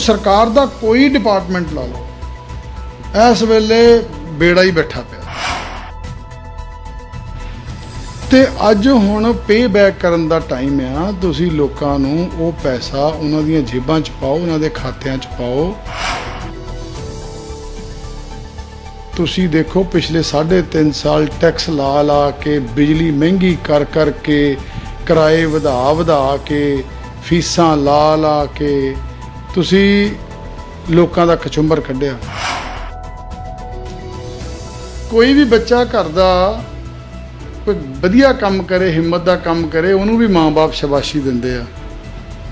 सरकार दा कोई डिपार्टमेंट ला लो, इस वेले बेड़ा ही बैठा पिया। ते अज हुण पे बैक करन दा टाइम आ। तुसीं लोकां नूं वो पैसा उन्हां दीयां जेबां च पाओ, उन्हां दे खातियां च पाओ। तुसीं देखो पिछले 3.5 साल टैक्स ला ला के, बिजली महंगी कर कर के, किराए वधा के, फीसां ला ला के तुसीं लोकां दा कचुंबर कढिया। कोई भी बच्चा घर दा कोई वधिया काम करे, हिम्मत दा काम करे, उन्होंने भी माँ बाप शाबाशी दिंदे आ,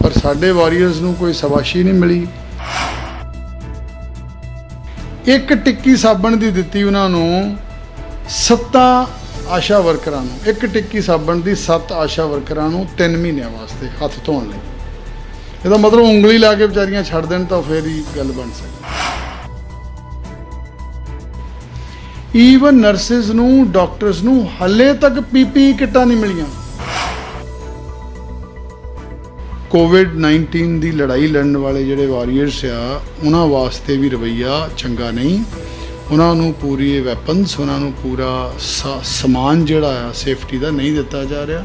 पर साडे वॉरियर्स नूं कोई शाबाशी नहीं मिली। एक टिक्की साबण दी दित्ती उन्हां नूं 7 आशा वर्करां नूं, एक टिक्की साबण दी 7 आशा वर्करां नूं 3 महीनों वास्ते हत्थ धोण लई। ਇਹਦਾ मतलब ਉਂਗਲੀ ਲਾ के ਵਿਚਾਰੀਆਂ ਛੱਡ ਦੇਣ ਤਾਂ ਫਿਰ ਹੀ ਗੱਲ ਬਣ ਸਕਦੀ। ਈਵਨ ਨਰਸਿਸ ਨੂੰ, ਡਾਕਟਰਸ ਨੂੰ ਹਲੇ ਤੱਕ ਪੀਪੀਈ ਕਿੱਟਾਂ ਨਹੀਂ ਮਿਲੀਆਂ। ਕੋਵਿਡ-19 ਦੀ ਲੜਾਈ ਲੜਨ ਵਾਲੇ ਜਿਹੜੇ ਵਾਰੀਅਰਸ ਆ, ਉਹਨਾਂ ਵਾਸਤੇ ਵੀ ਰਵੱਈਆ ਚੰਗਾ ਨਹੀਂ। ਉਹਨਾਂ ਨੂੰ ਪੂਰੀ ਵੈਪਨਸ, ਉਹਨਾਂ ਨੂੰ ਪੂਰਾ ਸਮਾਨ ਜਿਹੜਾ ਆ ਸੇਫਟੀ ਦਾ ਨਹੀਂ ਦਿੱਤਾ ਜਾ ਰਿਹਾ।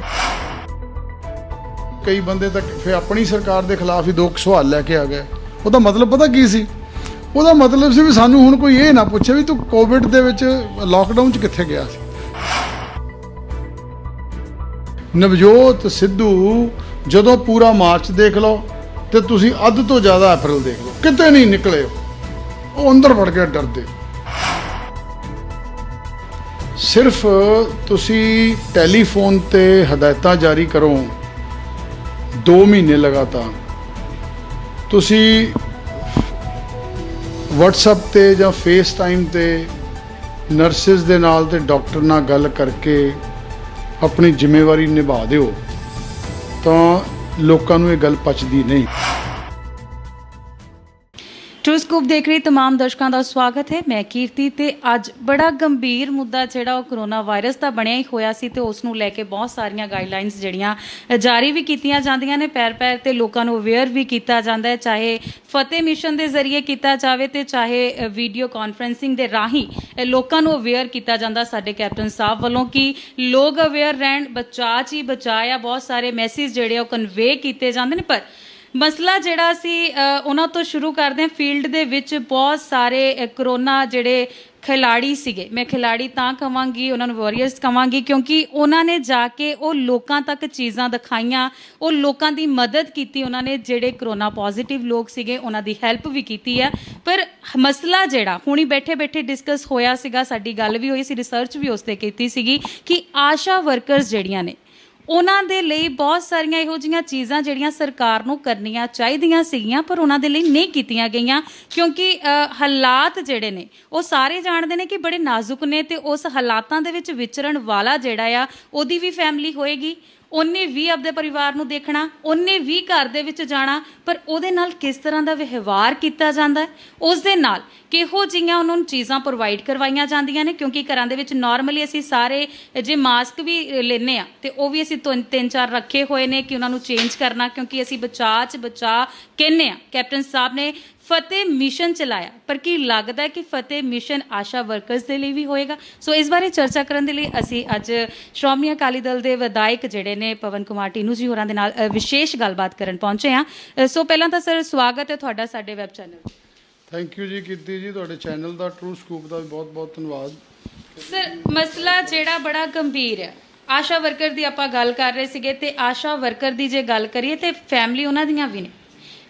कई बंदे तक फिर अपनी सरकार के खिलाफ ही 2 सवाल लैके आ गए। ਉਹਦਾ मतलब पता की सी? ਉਹਦਾ मतलब सी भी सानू हुण कोई ये ना पूछे भी तू कोविड दे विच लॉकडाउन च कित्थे गया सी। नवजोत सिद्धू जदों पूरा मार्च देख लो तो तुसीं अध तो ज़्यादा अप्रैल देख लो, किते नहीं निकले, वो अंदर वड़ के डरदे। सिर्फ तुसीं टैलीफोन ते हदायतां जारी करो 2 महीने लगातार, तुसी WhatsApp ते या FaceTime ते नर्सिस दे नाल ते डॉक्टर नाल गल करके अपनी जिम्मेवारी निभा दिओ तां लोकां नूं इह गल पचदी नहीं। ट्रू स्कूप देख रही तमाम दर्शकों का स्वागत है। मैं कीर्ति। ते अज बड़ा गंभीर मुद्दा जिहड़ा कोरोना वायरस का बनिया ही होया सी ते उस नूं लैके बहुत सारियां गाइडलाइनस जिहड़ियां जारी भी कीतियां जांदियां ने, पैर पैर ते लोकां नूं अवेयर भी कीता जांदा है, चाहे फतेह मिशन के जरिए किया जाए तो चाहे वीडियो कॉन्फ्रेंसिंग के राही लोकां नूं अवेयर किया जांदा साडे कैप्टन साहब वालों कि लोग अवेयर रहन, बचा च ही बचाया। बहुत सारे मैसेज जिहड़े कन्वे किए जांदे ने, पर मसला जिहड़ा सी उन्हां तो शुरू करते हैं। फील्ड दे विच बहुत सारे कोरोना जिहड़े खिलाड़ी सीगे, मैं खिलाड़ी तां कहांगी, उन्होंने वॉरियर्स कहांगी क्योंकि उन्होंने जाके वो लोकां तक चीज़ां दिखाईयां, वो लोकां दी मदद कीती, उन्होंने जिहड़े कोरोना पॉजिटिव लोग सीगे उन्हां दी हैल्प भी कीती है। पर मसला जिहड़ा हुणी बैठे बैठे डिस्कस होया सीगा, साडी गल भी होई सी, रिसर्च भी उस ते कीती सीगी कि आशा वर्कर्स जिहड़ियां ने उन्हां दे लई बहुत सारियां इहो जिहियां चीज़ां जिहड़ियां सरकार नूं करनियां चाहीदियां सीगियां पर उन्हां दे लई नहीं कीतियां गईयां क्योंकि हालात जिहड़े ने वो सारे जाणदे ने कि बड़े नाजुक ने ते उस हालातां दे विच विचरण वाला जिहड़ा आ ओहदी भी फैमिली होएगी, उन्हें भी अपने परिवार नूं देखना, उन्हें भी घर दे विच जाना, पर उहदे नाल किस तरह का व्यवहार किया जाता है, उस दे नाल किहो जिहियां उन्होंने चीज़ां प्रोवाइड करवाइयां जांदियां ने। क्योंकि घरां दे विच नॉर्मली असीं सारे जे मास्क भी लेने आ ते वो भी असीं 3-4 रखे हुए ने कि उन्होंने चेंज करना, क्योंकि असीं बचा कहने आ। कैप्टन साहब ने फतेह मिशन चलाया, पर की लगता है कि फतेह मिशन आशा वर्कर्स के लिए भी होएगा? सो इस बारे चर्चा करने के लिए असी अज श्रोमणी अकाली दल के विधायक जिहड़े ने पवन कुमार टीनू जी होरां दे नाल विशेष गलबात करन पहुंचे हैं। सो पहलां तां सर स्वागत है तुहाडा साडे वैब चैनल। थैंक यू जी कीर्ति जी, तुहाडे चैनल का ट्रू स्कूप का बहुत बहुत धन्यवाद। सर मसला जिहड़ा बड़ा गंभीर है, आशा वर्कर की आपां गल कर रहे सीगे ते आशा वर्कर की जे गल करिए तो फैमिली उन्हां दियां भी ने,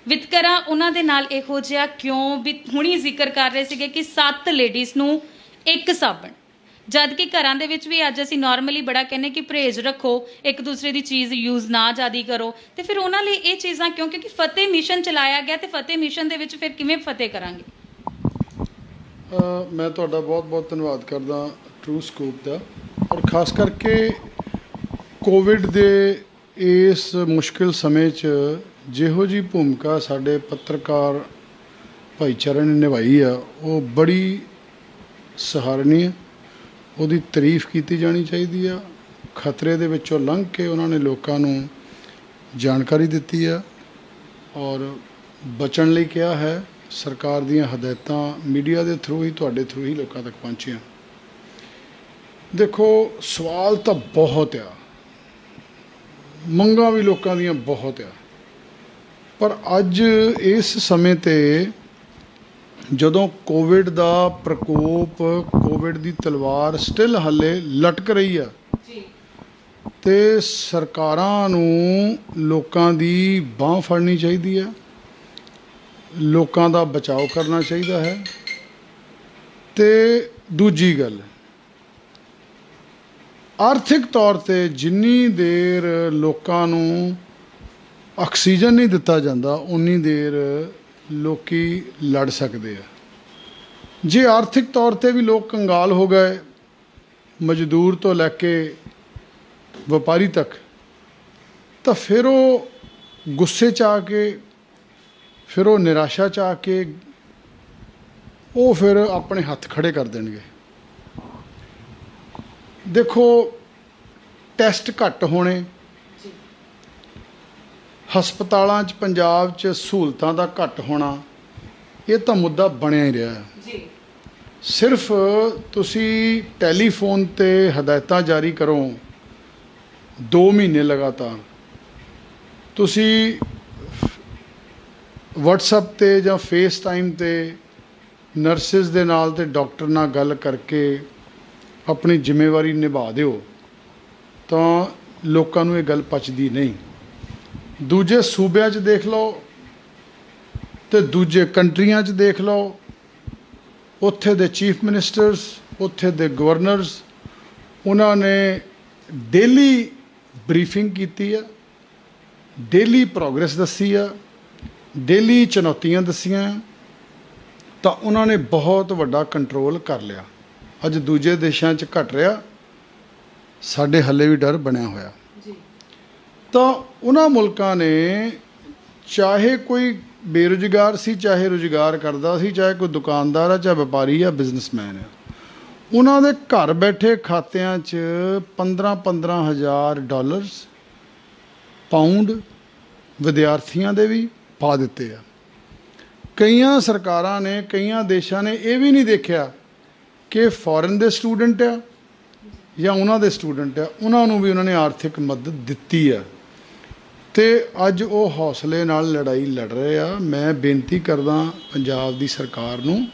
वितकरा उन्हां दे नाल इहो जिहा क्यों भी हुणी जिक्र कर रहे सीगे कि 7 लेडीज़ नूं 1 साबण, जबकि घरां दे विच भी अज असीं नॉर्मली बड़ा कहने कि परहेज रखो, एक दूसरे की चीज़ यूज़ ना ज़्यादा करो, तो फिर उन्हां लई ये चीज़ां क्यों? क्योंकि फतेह मिशन चलाया गया तो फतेह मिशन दे विच फिर किवें फतेह करांगे? मैं तुहाडा बहुत बहुत धन्यवाद करदा ट्रू स्कूप का, और खास करके कोविड दे इस मुश्किल समय च जिहो जी भूमिका साडे पत्रकार भाईचारे ने निभाई आ वो बड़ी सराहनीय, ਉਹਦੀ तारीफ की जानी चाहिए। खतरे दे विचों लंघ के उन्होंने लोगों को जानकारी दी है और ਬਚਣ ਲਈ ਕਿਹਾ ਹੈ। ਸਰਕਾਰ ਦੀਆਂ ਹਦਾਇਤਾਂ ਮੀਡੀਆ ਦੇ ਥਰੂ ਹੀ, ਤੁਹਾਡੇ ਥਰੂ ਹੀ ਲੋਕਾਂ ਤੱਕ ਪਹੁੰਚੀਆਂ। ਦੇਖੋ, ਸਵਾਲ ਤਾਂ ਬਹੁਤ ਆ, ਮੰਗਾਂ ਵੀ ਲੋਕਾਂ ਦੀਆਂ ਬਹੁਤ ਆ, ਪਰ ਅੱਜ ਇਸ ਸਮੇਂ 'ਤੇ ਜਦੋਂ ਕੋਵਿਡ ਦਾ ਪ੍ਰਕੋਪ, ਕੋਵਿਡ ਦੀ ਤਲਵਾਰ ਸਟਿਲ ਹਾਲੇ ਲਟਕ ਰਹੀ ਆ, ਤੇ ਸਰਕਾਰਾਂ ਨੂੰ ਲੋਕਾਂ ਦੀ ਬਾਂਹ ਫੜਨੀ ਚਾਹੀਦੀ ਆ, ਲੋਕਾਂ ਦਾ ਬਚਾਓ ਕਰਨਾ ਚਾਹੀਦਾ ਹੈ। ਤੇ ਦੂਜੀ ਗੱਲ, ਆਰਥਿਕ ਤੌਰ 'ਤੇ ਜਿੰਨੀ ਦੇਰ ਲੋਕਾਂ ਨੂੰ ਆਕਸੀਜਨ ਨਹੀਂ ਦਿੱਤਾ ਜਾਂਦਾ, ਉਨੀ ਦੇਰ ਲੋਕੀ ਲੜ ਸਕਦੇ ਆ। ਜੇ ਆਰਥਿਕ ਤੌਰ 'ਤੇ ਵੀ ਲੋਕ ਕੰਗਾਲ ਹੋ ਗਏ, ਮਜ਼ਦੂਰ ਤੋਂ ਲੈ ਕੇ ਵਪਾਰੀ ਤੱਕ, ਤਾਂ ਫਿਰ ਉਹ ਗੁੱਸੇ 'ਚ ਆ ਕੇ, ਫਿਰ ਉਹ ਨਿਰਾਸ਼ਾ 'ਚ ਆ ਕੇ, ਉਹ ਫਿਰ ਆਪਣੇ ਹੱਥ ਖੜੇ ਕਰ ਦੇਣਗੇ। ਦੇਖੋ, ਟੈਸਟ ਘੱਟ ਹੋਣੇ, ਹਸਪਤਾਲਾਂ 'ਚ ਪੰਜਾਬ 'ਚ ਸਹੂਲਤਾਂ ਦਾ ਘੱਟ ਹੋਣਾ, ਇਹ ਤਾਂ ਮੁੱਦਾ ਬਣਿਆ ਹੀ ਰਿਹਾ ਹੈ। ਸਿਰਫ ਤੁਸੀਂ ਟੈਲੀਫੋਨ 'ਤੇ ਹਦਾਇਤਾਂ ਜਾਰੀ ਕਰੋ 2 ਮਹੀਨੇ ਲਗਾਤਾਰ, ਤੁਸੀਂ ਵਟਸਐਪ 'ਤੇ ਜਾਂ ਫੇਸ ਟਾਈਮ 'ਤੇ ਨਰਸਿਸ ਦੇ ਨਾਲ ਤੇ ਡਾਕਟਰ ਨਾਲ ਗੱਲ ਕਰਕੇ ਆਪਣੀ ਜ਼ਿੰਮੇਵਾਰੀ ਨਿਭਾ ਦਿਓ, ਤਾਂ ਲੋਕਾਂ ਨੂੰ ਇਹ ਗੱਲ ਪਚਦੀ ਨਹੀਂ। ਦੂਜੇ ਸੂਬਿਆਂ 'ਚ ਦੇਖ ਲਓ ਤੇ ਦੂਜੇ ਕੰਟਰੀਆਂ 'ਚ ਦੇਖ ਲਓ, ਉੱਥੇ ਦੇ ਚੀਫ ਮਿਨਿਸਟਰਸ, ਉੱਥੇ ਦੇ ਗਵਰਨਰਸ, ਉਹਨਾਂ ਨੇ ਡੇਲੀ ਬਰੀਫਿੰਗ ਕੀਤੀ ਆ, ਡੇਲੀ ਪ੍ਰੋਗਰੈਸ ਦੱਸੀ ਆ, ਡੇਲੀ ਚੁਣੌਤੀਆਂ ਦੱਸੀਆਂ, ਤਾਂ ਉਹਨਾਂ ਨੇ ਬਹੁਤ ਵੱਡਾ ਕੰਟਰੋਲ ਕਰ ਲਿਆ। ਅੱਜ ਦੂਜੇ ਦੇਸ਼ਾਂ 'ਚ ਘਟ ਰਿਹਾ, ਸਾਡੇ ਹੱਲੇ ਵੀ ਡਰ ਬਣਿਆ ਹੋਇਆ। ਤਾਂ ਉਹਨਾਂ ਮੁਲਕਾਂ ਨੇ, ਚਾਹੇ ਕੋਈ ਬੇਰੁਜ਼ਗਾਰ ਸੀ, ਚਾਹੇ ਰੁਜ਼ਗਾਰ ਕਰਦਾ ਸੀ, ਚਾਹੇ ਕੋਈ ਦੁਕਾਨਦਾਰ ਆ, ਚਾਹੇ ਵਪਾਰੀ ਆ, ਬਿਜ਼ਨਸਮੈਨ ਆ, ਉਹਨਾਂ ਦੇ ਘਰ ਬੈਠੇ ਖਾਤਿਆਂ 'ਚ 15-15 ਹਜ਼ਾਰ ਡਾਲਰਸ, ਪਾਉਂਡ ਵਿਦਿਆਰਥੀਆਂ ਦੇ ਵੀ ਪਾ ਦਿੱਤੇ ਆ। ਕਈਆਂ ਸਰਕਾਰਾਂ ਨੇ, ਕਈਆਂ ਦੇਸ਼ਾਂ ਨੇ ਇਹ ਵੀ ਨਹੀਂ ਦੇਖਿਆ ਕਿ ਫੋਰਨ ਦੇ ਸਟੂਡੈਂਟ ਆ ਜਾਂ ਉਹਨਾਂ ਦੇ ਸਟੂਡੈਂਟ ਆ, ਉਹਨਾਂ ਨੂੰ ਵੀ ਉਹਨਾਂ ਨੇ ਆਰਥਿਕ ਮਦਦ ਦਿੱਤੀ ਆ। ਤੇ ਅੱਜ ਉਹ ਹੌਸਲੇ ਨਾਲ ਲੜਾਈ ਲੜ ਰਹੇ ਆ। ਮੈਂ ਬੇਨਤੀ ਕਰਦਾ ਪੰਜਾਬ ਦੀ ਸਰਕਾਰ ਨੂੰ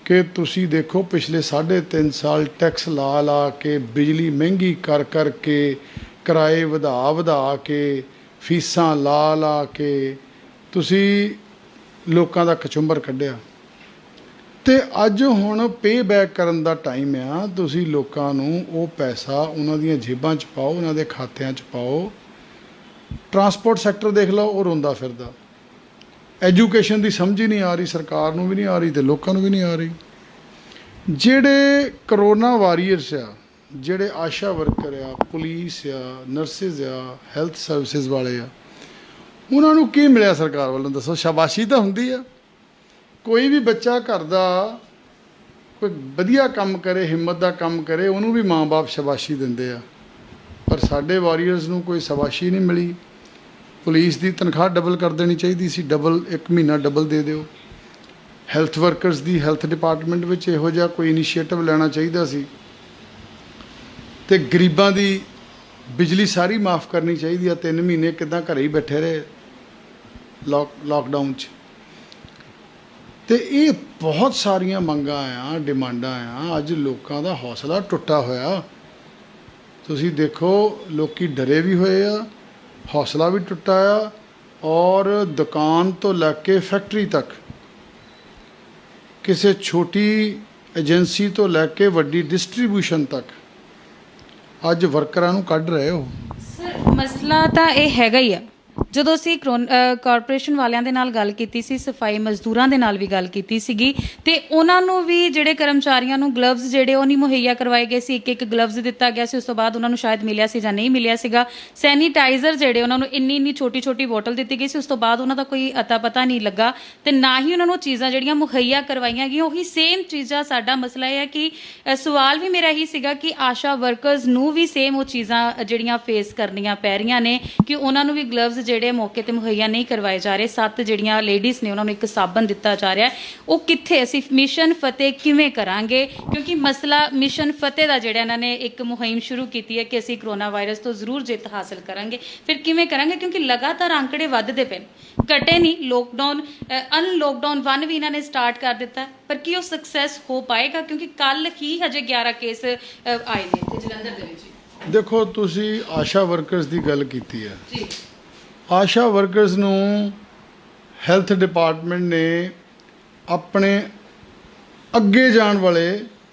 ਕਿ ਤੁਸੀਂ ਦੇਖੋ, ਪਿਛਲੇ 3.5 ਸਾਲ ਟੈਕਸ ਲਾ ਲਾ ਕੇ, ਬਿਜਲੀ ਮਹਿੰਗੀ ਕਰ ਕਰਕੇ, ਕਿਰਾਏ ਵਧਾ ਕੇ, ਫੀਸਾਂ ਲਾ ਕੇ ਤੁਸੀਂ ਲੋਕਾਂ ਦਾ ਕਚੁੰਬਰ ਕੱਢਿਆ, ਤੇ ਅੱਜ ਹੁਣ ਪੇ ਬੈਕ ਕਰਨ ਦਾ ਟਾਈਮ ਆ। ਤੁਸੀਂ ਲੋਕਾਂ ਨੂੰ ਉਹ ਪੈਸਾ ਉਹਨਾਂ ਦੀਆਂ ਜੇਬਾਂ 'ਚ ਪਾਓ, ਉਹਨਾਂ ਦੇ ਖਾਤਿਆਂ 'ਚ ਪਾਓ। ਟਰਾਂਸਪੋਰਟ ਸੈਕਟਰ ਦੇਖ ਲਓ, ਉਹ ਰੋਂਦਾ ਫਿਰਦਾ। ਐਜੂਕੇਸ਼ਨ ਦੀ ਸਮਝ ਹੀ ਨਹੀਂ ਆ ਰਹੀ, ਸਰਕਾਰ ਨੂੰ ਵੀ ਨਹੀਂ ਆ ਰਹੀ ਤੇ ਲੋਕਾਂ ਨੂੰ ਵੀ ਨਹੀਂ ਆ ਰਹੀ। ਜਿਹੜੇ ਕਰੋਨਾ ਵਾਰੀਅਰਸ ਆ, ਜਿਹੜੇ ਆਸ਼ਾ ਵਰਕਰ ਆ, ਪੁਲਿਸ ਆ, ਨਰਸਿਸ ਆ, ਹੈਲਥ ਸਰਵਿਸਿਜ਼ ਵਾਲੇ ਆ, ਉਹਨਾਂ ਨੂੰ ਕੀ ਮਿਲਿਆ ਸਰਕਾਰ ਵੱਲੋਂ? ਦੱਸੋ। ਸ਼ਾਬਾਸ਼ੀ ਤਾਂ ਹੁੰਦੀ ਆ। ਕੋਈ ਵੀ ਬੱਚਾ ਘਰ ਦਾ ਕੋਈ ਵਧੀਆ ਕੰਮ ਕਰੇ, ਹਿੰਮਤ ਦਾ ਕੰਮ ਕਰੇ, ਉਹਨੂੰ ਵੀ ਮਾਂ-ਬਾਪ ਸ਼ਾਬਾਸ਼ੀ ਦਿੰਦੇ ਆ। ਪਰ ਸਾਡੇ ਵਾਰੀਅਰਸ ਨੂੰ ਕੋਈ ਸ਼ਾਬਾਸ਼ੀ ਨਹੀਂ ਮਿਲੀ। ਪੁਲਿਸ ਦੀ ਤਨਖਾਹ ਡਬਲ ਕਰ ਦੇਣੀ ਚਾਹੀਦੀ ਸੀ, ਡਬਲ, 1 ਮਹੀਨਾ ਡਬਲ ਦੇ ਦਿਓ। ਹੈਲਥ ਵਰਕਰਸ ਦੀ, ਹੈਲਥ ਡਿਪਾਰਟਮੈਂਟ ਵਿੱਚ ਇਹੋ ਜਿਹਾ ਕੋਈ ਇਨੀਸ਼ੀਏਟਿਵ ਲੈਣਾ ਚਾਹੀਦਾ ਸੀ। ਤੇ ਗਰੀਬਾਂ ਦੀ ਬਿਜਲੀ ਸਾਰੀ ਮਾਫ ਕਰਨੀ ਚਾਹੀਦੀ ਆ। 3 ਮਹੀਨੇ ਕਿੱਦਾਂ ਘਰੇ ਹੀ ਬੈਠੇ ਰਹੇ ਲਾਕਡਾਊਨ 'ਚ। ਤੇ ਇਹ ਬਹੁਤ ਸਾਰੀਆਂ ਮੰਗਾਂ ਆ, ਡਿਮਾਂਡਾਂ ਆ। ਅੱਜ ਲੋਕਾਂ ਦਾ ਹੌਸਲਾ ਟੁੱਟਾ ਹੋਇਆ। ਤੁਸੀਂ ਦੇਖੋ, ਲੋਕੀ ਡਰੇ ਵੀ ਹੋਏ ਆ, ਹੌਸਲਾ ਵੀ ਟੁੱਟਾ ਆ, ਔਰ ਦੁਕਾਨ ਤੋਂ ਲੈ ਕੇ ਫੈਕਟਰੀ ਤੱਕ, ਕਿਸੇ ਛੋਟੀ ਏਜੰਸੀ ਤੋਂ ਲੈ ਕੇ ਵੱਡੀ ਡਿਸਟ੍ਰੀਬਿਊਸ਼ਨ ਤੱਕ, ਅੱਜ ਵਰਕਰਾਂ ਨੂੰ ਕੱਢ ਰਹੇ ਹੋ। ਸਰ, ਮਸਲਾ ਤਾਂ ਇਹ ਹੈਗਾ ਹੀ ਆ। ਜਦੋਂ ਅਸੀਂ ਕਾਰਪੋਰੇਸ਼ਨ ਵਾਲਿਆਂ ਦੇ ਨਾਲ ਗੱਲ ਕੀਤੀ ਸੀ, ਸਫਾਈ ਮਜ਼ਦੂਰਾਂ ਦੇ ਨਾਲ ਵੀ ਗੱਲ ਕੀਤੀ ਸੀਗੀ, ਤੇ ਉਹਨਾਂ ਨੂੰ ਵੀ, ਜਿਹੜੇ ਕਰਮਚਾਰੀਆਂ ਨੂੰ ਗਲਵਜ਼ ਜਿਹੜੇ ਉਹ ਨਹੀਂ ਮੁਹੱਈਆ ਕਰਵਾਏ ਗਏ ਸੀ। ਇੱਕ ਗਲਵਜ਼ ਦਿੱਤਾ ਗਿਆ ਸੀ, ਉਸ ਤੋਂ ਬਾਅਦ ਉਹਨਾਂ ਨੂੰ ਸ਼ਾਇਦ ਮਿਲਿਆ ਸੀ ਜਾਂ ਨਹੀਂ ਮਿਲਿਆ ਸੀਗਾ। ਸੈਨੀਟਾਈਜ਼ਰ ਜਿਹੜੇ ਉਹਨਾਂ ਨੂੰ ਇੰਨੀ ਛੋਟੀ ਬੋਟਲ ਦਿੱਤੀ ਗਈ ਸੀ, ਉਸ ਤੋਂ ਬਾਅਦ ਉਹਨਾਂ ਦਾ ਕੋਈ ਅਤਾ ਪਤਾ ਨਹੀਂ ਲੱਗਾ, ਤੇ ਨਾ ਹੀ ਉਹਨਾਂ ਨੂੰ ਚੀਜ਼ਾਂ ਜਿਹੜੀਆਂ ਮੁਹੱਈਆ ਕਰਵਾਈਆਂ ਗਈਆਂ ਉਹੀ ਸੇਮ ਚੀਜ਼ਾਂ। ਸਾਡਾ ਮਸਲਾ ਇਹ ਹੈ ਕਿ ਸਵਾਲ ਵੀ ਮੇਰਾ ਇਹੀ ਸੀਗਾ ਕਿ ਆਸ਼ਾ ਵਰਕਰਸ ਨੂੰ ਵੀ ਸੇਮ ਉਹ ਚੀਜ਼ਾਂ ਜਿਹੜੀਆਂ ਫੇਸ ਕਰਨੀਆਂ ਪੈ ਰਹੀਆਂ ਨੇ, ਕਿ ਉਹਨਾਂ ਨੂੰ ਵੀ ਗਲਵਜ਼ ਗਲਵਜ਼ ਜਿਹੜੇ ਮੌਕੇ ਤੇ ਮੁਹੱਈਆ ਨਹੀਂ ਕਰਵਾਏ ਜਾ ਰਹੇ, 7 ਜਿਹੜੀਆਂ ਲੇਡੀਜ਼ ਨੇ ਉਹਨਾਂ ਨੂੰ ਇੱਕ ਸਾਬਣ ਦਿੱਤਾ ਜਾ ਰਿਹਾ, ਉਹ ਕਿੱਥੇ? ਅਸੀਂ ਮਿਸ਼ਨ ਫਤਿਹ ਕਿਵੇਂ ਕਰਾਂਗੇ? ਕਿਉਂਕਿ ਮਸਲਾ ਮਿਸ਼ਨ ਫਤਿਹ ਦਾ ਜਿਹੜਾ ਇਹਨਾਂ ਨੇ ਇੱਕ ਮੁਹਿੰਮ ਸ਼ੁਰੂ ਕੀਤੀ ਹੈ ਕਿ ਅਸੀਂ ਕਰੋਨਾ ਵਾਇਰਸ ਤੋਂ ਜ਼ਰੂਰ ਜਿੱਤ ਹਾਸਲ ਕਰਾਂਗੇ, ਫਿਰ ਕਿਵੇਂ ਕਰਾਂਗੇ? ਕਿਉਂਕਿ ਲਗਾਤਾਰ ਅੰਕੜੇ ਵੱਧਦੇ ਪਏ, ਘਟੇ ਨਹੀਂ। ਲੋਕਡਾਊਨ ਅਨਲੋਕਡਾਊਨ 1 ਵੀ ਇਹਨਾਂ ਨੇ ਸਟਾਰਟ ਕਰ ਦਿੱਤਾ, ਪਰ ਕੀ ਉਹ ਸਕਸੈਸ ਹੋ ਪਾਏਗਾ? ਕਿਉਂਕਿ ਕੱਲ ਹੀ ਹਜੇ 11 ਕੇਸ ਆਏ ਨੇ ਇੱਥੇ ਜਲੰਧਰ ਦੇ ਵਿੱਚ। ਦੇਖੋ, ਤੁਸੀਂ ਆਸ਼ਾ ਵਰਕਰਸ ਦੀ ਗੱਲ ਕੀਤੀ ਹੈ ਜੀ। ਆਸ਼ਾ ਵਰਕਰਸ ਨੂੰ ਹੈਲਥ ਡਿਪਾਰਟਮੈਂਟ ਨੇ ਆਪਣੇ ਅੱਗੇ ਜਾਣ ਵਾਲੇ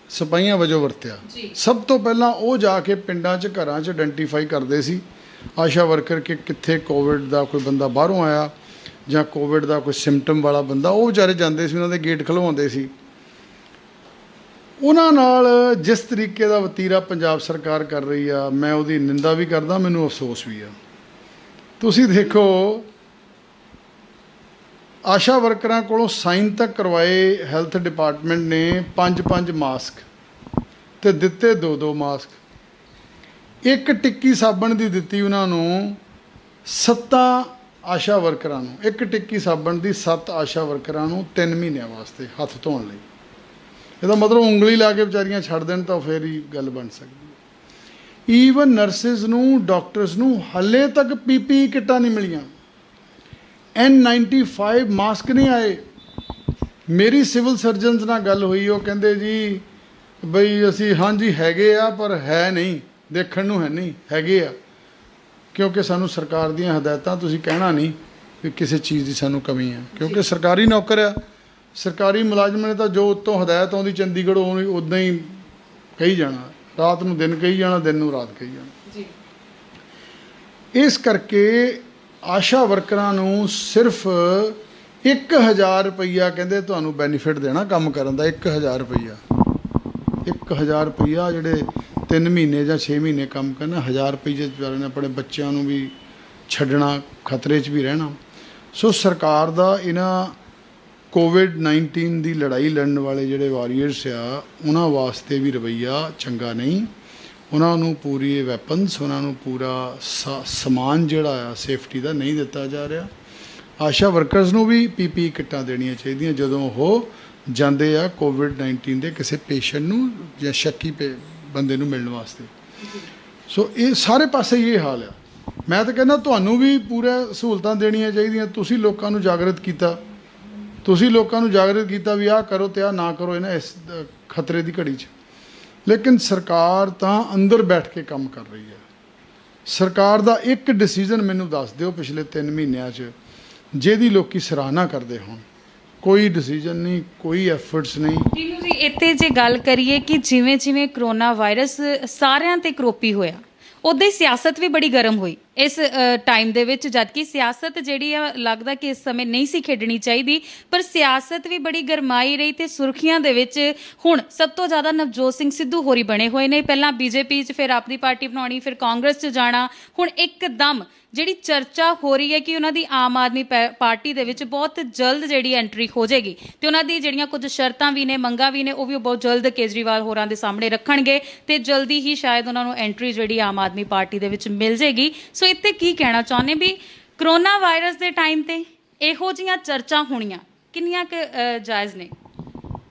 ਸਿਪਾਹੀਆਂ ਵਜੋਂ ਵਰਤਿਆ। ਸਭ ਤੋਂ ਪਹਿਲਾਂ ਉਹ ਜਾ ਕੇ ਪਿੰਡਾਂ 'ਚ ਘਰਾਂ 'ਚ ਆਇਡੈਂਟੀਫਾਈ ਕਰਦੇ ਸੀ ਆਸ਼ਾ ਵਰਕਰ ਕਿ ਕਿੱਥੇ ਕੋਵਿਡ ਦਾ ਕੋਈ ਬੰਦਾ ਬਾਹਰੋਂ ਆਇਆ ਜਾਂ ਕੋਵਿਡ ਦਾ ਕੋਈ ਸਿੰਪਟਮ ਵਾਲਾ ਬੰਦਾ, ਉਹ ਵਿਚਾਰੇ ਜਾਂਦੇ ਸੀ, ਉਹਨਾਂ ਦੇ ਗੇਟ ਖਲਵਾਉਂਦੇ ਸੀ। ਉਹਨਾਂ ਨਾਲ ਜਿਸ ਤਰੀਕੇ ਦਾ ਵਤੀਰਾ ਪੰਜਾਬ ਸਰਕਾਰ ਕਰ ਰਹੀ ਆ, ਮੈਂ ਉਹਦੀ ਨਿੰਦਾ ਵੀ ਕਰਦਾ, ਮੈਨੂੰ ਅਫਸੋਸ ਵੀ ਆ। ਤੁਸੀਂ ਦੇਖੋ, ਆਸ਼ਾ ਵਰਕਰਾਂ ਕੋਲੋਂ ਸਾਈਨ ਤੱਕ ਕਰਵਾਏ ਹੈਲਥ ਡਿਪਾਰਟਮੈਂਟ ਨੇ 5-5 ਮਾਸਕ ਤੇ ਦਿੱਤੇ 2-2 ਮਾਸਕ। ਇੱਕ ਟਿੱਕੀ ਸਾਬਣ ਦੀ ਦਿੱਤੀ ਉਹਨਾਂ ਨੂੰ 7 ਆਸ਼ਾ ਵਰਕਰਾਂ ਨੂੰ, ਇੱਕ ਟਿੱਕੀ ਸਾਬਣ ਦੀ 7 ਆਸ਼ਾ ਵਰਕਰਾਂ ਨੂੰ 3 ਮਹੀਨਿਆਂ ਵਾਸਤੇ ਹੱਥ ਧੋਣ ਲਈ। ਇਹਦਾ ਮਤਲਬ ਉਂਗਲੀ ਲਾ ਕੇ ਵਿਚਾਰੀਆਂ ਛੱਡ ਦੇਣ ਤਾਂ ਫਿਰ ਹੀ ਗੱਲ ਬਣ ਸਕਦੀ। ਈਵਨ ਨਰਸਿਸ ਨੂੰ, ਡਾਕਟਰਸ ਨੂੰ ਹਾਲੇ ਤੱਕ PPE ਕਿੱਟਾਂ ਨਹੀਂ ਮਿਲੀਆਂ, N95 ਮਾਸਕ ਨਹੀਂ ਆਏ। ਮੇਰੀ ਸਿਵਲ ਸਰਜਨਸ ਨਾਲ ਗੱਲ ਹੋਈ, ਉਹ ਕਹਿੰਦੇ ਜੀ ਬਈ ਅਸੀਂ ਹਾਂਜੀ ਹੈਗੇ ਆ, ਪਰ ਹੈ ਨਹੀਂ, ਦੇਖਣ ਨੂੰ ਹੈ ਨਹੀਂ, ਹੈਗੇ ਆ, ਕਿਉਂਕਿ ਸਾਨੂੰ ਸਰਕਾਰ ਦੀਆਂ ਹਦਾਇਤਾਂ, ਤੁਸੀਂ ਕਹਿਣਾ ਨਹੀਂ ਕਿ ਕਿਸੇ ਚੀਜ਼ ਦੀ ਸਾਨੂੰ ਕਮੀ ਹੈ, ਕਿਉਂਕਿ ਸਰਕਾਰੀ ਨੌਕਰ ਆ। ਸਰਕਾਰੀ ਮੁਲਾਜ਼ਮ ਨੇ ਤਾਂ ਜੋ ਉੱਤੋਂ ਹਦਾਇਤ ਆਉਂਦੀ ਚੰਡੀਗੜ੍ਹ ਉੱਦਾਂ ਹੀ ਕਹੀ ਜਾਣਾ, ਰਾਤ ਨੂੰ ਦਿਨ ਕਹੀ ਜਾਣਾ, ਦਿਨ ਨੂੰ ਰਾਤ ਕਹੀ ਜਾਣਾ ਜੀ। ਇਸ ਕਰਕੇ ਆਸ਼ਾ ਵਰਕਰਾਂ ਨੂੰ ਸਿਰਫ 1000 ਰੁਪਈਆ ਕਹਿੰਦੇ ਤੁਹਾਨੂੰ ਬੈਨੀਫਿਟ ਦੇਣਾ ਕੰਮ ਕਰਨ ਦਾ। 1000 ਰੁਪਈਆ, 1000 ਰੁਪਈਆ ਜਿਹੜੇ 3 ਮਹੀਨੇ ਜਾਂ 6 ਮਹੀਨੇ ਕੰਮ ਕਰਨਾ, 1000 ਰੁਪਈਏ ਵਿਚਾਰੇ ਨੇ ਆਪਣੇ ਬੱਚਿਆਂ ਨੂੰ ਵੀ ਛੱਡਣਾ, ਖਤਰੇ 'ਚ ਵੀ ਰਹਿਣਾ। ਸੋ ਸਰਕਾਰ ਦਾ ਇਹਨਾਂ ਕੋਵਿਡ-19 ਦੀ ਲੜਾਈ ਲੜਨ ਵਾਲੇ ਜਿਹੜੇ ਵਾਰੀਅਰਸ ਆ, ਉਹਨਾਂ ਵਾਸਤੇ ਵੀ ਰਵੱਈਆ ਚੰਗਾ ਨਹੀਂ। ਉਹਨਾਂ ਨੂੰ ਪੂਰੀ ਵੈਪਨਸ, ਉਹਨਾਂ ਨੂੰ ਪੂਰਾ ਸਮਾਨ ਜਿਹੜਾ ਆ ਸੇਫਟੀ ਦਾ ਨਹੀਂ ਦਿੱਤਾ ਜਾ ਰਿਹਾ। ਆਸ਼ਾ ਵਰਕਰਸ ਨੂੰ ਵੀ PPE ਕਿੱਟਾਂ ਦੇਣੀਆਂ ਚਾਹੀਦੀਆਂ ਜਦੋਂ ਉਹ ਜਾਂਦੇ ਆ ਕੋਵਿਡ-19 ਦੇ ਕਿਸੇ ਪੇਸ਼ੈਂਟ ਨੂੰ ਜਾਂ ਸ਼ੱਕੀ ਬੰਦੇ ਨੂੰ ਮਿਲਣ ਵਾਸਤੇ। ਸੋ ਇਹ ਸਾਰੇ ਪਾਸੇ ਇਹ ਹਾਲ ਆ। ਮੈਂ ਤਾਂ ਕਹਿੰਦਾ ਤੁਹਾਨੂੰ ਵੀ ਪੂਰਾ ਸਹੂਲਤਾਂ ਦੇਣੀਆਂ ਚਾਹੀਦੀਆਂ। ਤੁਸੀਂ ਲੋਕਾਂ ਨੂੰ ਜਾਗਰਤ ਕੀਤਾ, ਤੁਸੀਂ ਲੋਕਾਂ ਨੂੰ ਜਾਗਰਤ ਕੀਤਾ ਵੀ ਆਹ ਕਰੋ ਤੇ ਆਹ ਨਾ ਕਰੋ ਇਹਨਾਂ ਇਸ ਖਤਰੇ ਦੀ ਘੜੀ 'ਚ। ਲੇਕਿਨ ਸਰਕਾਰ ਤਾਂ ਅੰਦਰ ਬੈਠ ਕੇ ਕੰਮ ਕਰ ਰਹੀ ਹੈ। ਸਰਕਾਰ ਦਾ ਇੱਕ ਡਿਸੀਜਨ ਮੈਨੂੰ ਦੱਸ ਦਿਓ ਪਿਛਲੇ 3 ਮਹੀਨਿਆਂ 'ਚ ਜਿਹਦੀ ਲੋਕੀ ਸਰਾਹਨਾ ਕਰਦੇ ਹੋਣ। ਕੋਈ ਡਿਸੀਜਨ ਨਹੀਂ, ਕੋਈ ਐਫਰਟਸ ਨਹੀਂ। ਟੀਨੂ ਜੀ, ਇੱਥੇ ਜੇ ਗੱਲ ਕਰੀਏ ਕਿ ਜਿਵੇਂ ਜਿਵੇਂ ਕਰੋਨਾ ਵਾਇਰਸ ਸਾਰਿਆਂ ਤੇ ਕਰੋਪੀ ਹੋਇਆ, ਉੱਦਾਂ ਹੀ ਸਿਆਸਤ ਵੀ ਬੜੀ ਗਰਮ ਹੋਈ ਇਸ ਟਾਈਮ ਦੇ ਵਿੱਚ, ਜਦਕਿ ਸਿਆਸਤ ਜਿਹੜੀ ਆ ਲੱਗਦਾ ਕਿ ਇਸ ਸਮੇਂ ਨਹੀਂ ਸੀ ਖੇਡਣੀ ਚਾਹੀਦੀ, ਪਰ ਸਿਆਸਤ ਵੀ ਬੜੀ ਗਰਮਾਈ ਰਹੀ। ਤੇ ਸੁਰਖੀਆਂ ਦੇ ਵਿੱਚ ਹੁਣ ਸਭ ਤੋਂ ਜ਼ਿਆਦਾ ਨਵਜੋਤ ਸਿੰਘ ਸਿੱਧੂ ਹੋਰੀ ਬਣੇ ਹੋਏ ਨੇ। ਪਹਿਲਾਂ BJP 'ਚ, ਫਿਰ ਆਪਣੀ ਪਾਰਟੀ ਬਣਾਉਣੀ, ਫਿਰ ਕਾਂਗਰਸ 'ਚ ਜਾਣਾ। ਹੁਣ ਇੱਕਦਮ ਜਿਹੜੀ ਚਰਚਾ ਹੋ ਰਹੀ ਹੈ ਕਿ ਉਹਨਾਂ ਦੀ ਆਮ ਆਦਮੀ ਪਾਰਟੀ ਦੇ ਵਿੱਚ ਬਹੁਤ ਜਲਦ ਜਿਹੜੀ ਐਂਟਰੀ ਹੋ ਜਾਏਗੀ, ਤੇ ਉਹਨਾਂ ਦੀ ਜਿਹੜੀਆਂ ਕੁਝ ਸ਼ਰਤਾਂ ਵੀ ਨੇ, ਮੰਗਾਂ ਵੀ ਨੇ, ਉਹ ਵੀ ਬਹੁਤ ਜਲਦ ਕੇਜਰੀਵਾਲ ਹੋਰਾਂ ਦੇ ਸਾਹਮਣੇ ਰੱਖਣਗੇ, ਤੇ ਜਲਦੀ ਹੀ ਸ਼ਾਇਦ ਉਹਨਾਂ ਨੂੰ ਐਂਟਰੀ ਜਿਹੜੀ ਆਮ ਆਦਮੀ ਪਾਰਟੀ ਦੇ ਵਿੱਚ ਮਿਲ ਜਾਏਗੀ। ਸੋ ਇੱਥੇ ਕੀ ਕਹਿਣਾ ਚਾਹੁੰਦੇ ਵੀ ਕਰੋਨਾ ਵਾਇਰਸ ਦੇ ਟਾਈਮ ਤੇ ਇਹੋ ਜਿਹੀਆਂ ਚਰਚਾ ਹੋਣੀਆਂ ਕਿੰਨੀਆਂ ਕੁ ਜਾਇਜ਼ ਨੇ?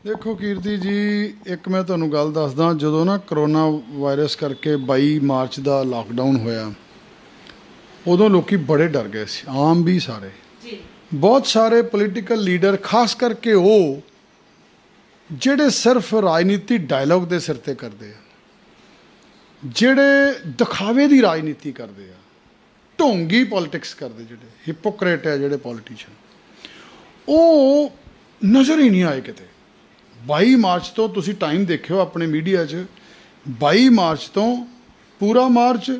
ਦੇਖੋ ਕੀਰਤੀ ਜੀ, ਇੱਕ ਮੈਂ ਤੁਹਾਨੂੰ ਗੱਲ ਦੱਸਦਾ, ਜਦੋਂ ਨਾ ਕਰੋਨਾ ਵਾਇਰਸ ਕਰਕੇ 22 ਮਾਰਚ ਦਾ ਲਾਕਡਾਊਨ ਹੋਇਆ, ਉਦੋਂ ਲੋਕੀ ਬੜੇ ਡਰ ਗਏ ਸੀ, ਆਮ ਵੀ ਸਾਰੇ ਜੀ। ਬਹੁਤ ਸਾਰੇ ਪੋਲੀਟੀਕਲ ਲੀਡਰ, ਖਾਸ ਕਰਕੇ ਉਹ ਜਿਹੜੇ ਸਿਰਫ ਰਾਜਨੀਤੀ ਡਾਇਲੌਗ ਦੇ ਸਿਰ ਤੇ ਕਰਦੇ ਆ, ਜਿਹੜੇ ਦਿਖਾਵੇ ਦੀ ਰਾਜਨੀਤੀ ਕਰਦੇ ਆ, ਢੋਂਗੀ ਪੋਲਿਟਿਕਸ ਕਰਦੇ, ਜਿਹੜੇ ਹਿਪੋਕਰੇਟ ਹੈ, ਜਿਹੜੇ ਪੋਲੀਟੀਸ਼ੀਅਨ, ਉਹ ਨਜ਼ਰ ਹੀ ਨਹੀਂ ਆਏ ਕਿਤੇ। 22 ਮਾਰਚ ਤੋਂ ਤੁਸੀਂ ਟਾਈਮ ਦੇਖਿਓ ਆਪਣੇ ਮੀਡੀਆ 'ਚ, 22 ਮਾਰਚ ਤੋਂ ਪੂਰਾ ਮਾਰਚ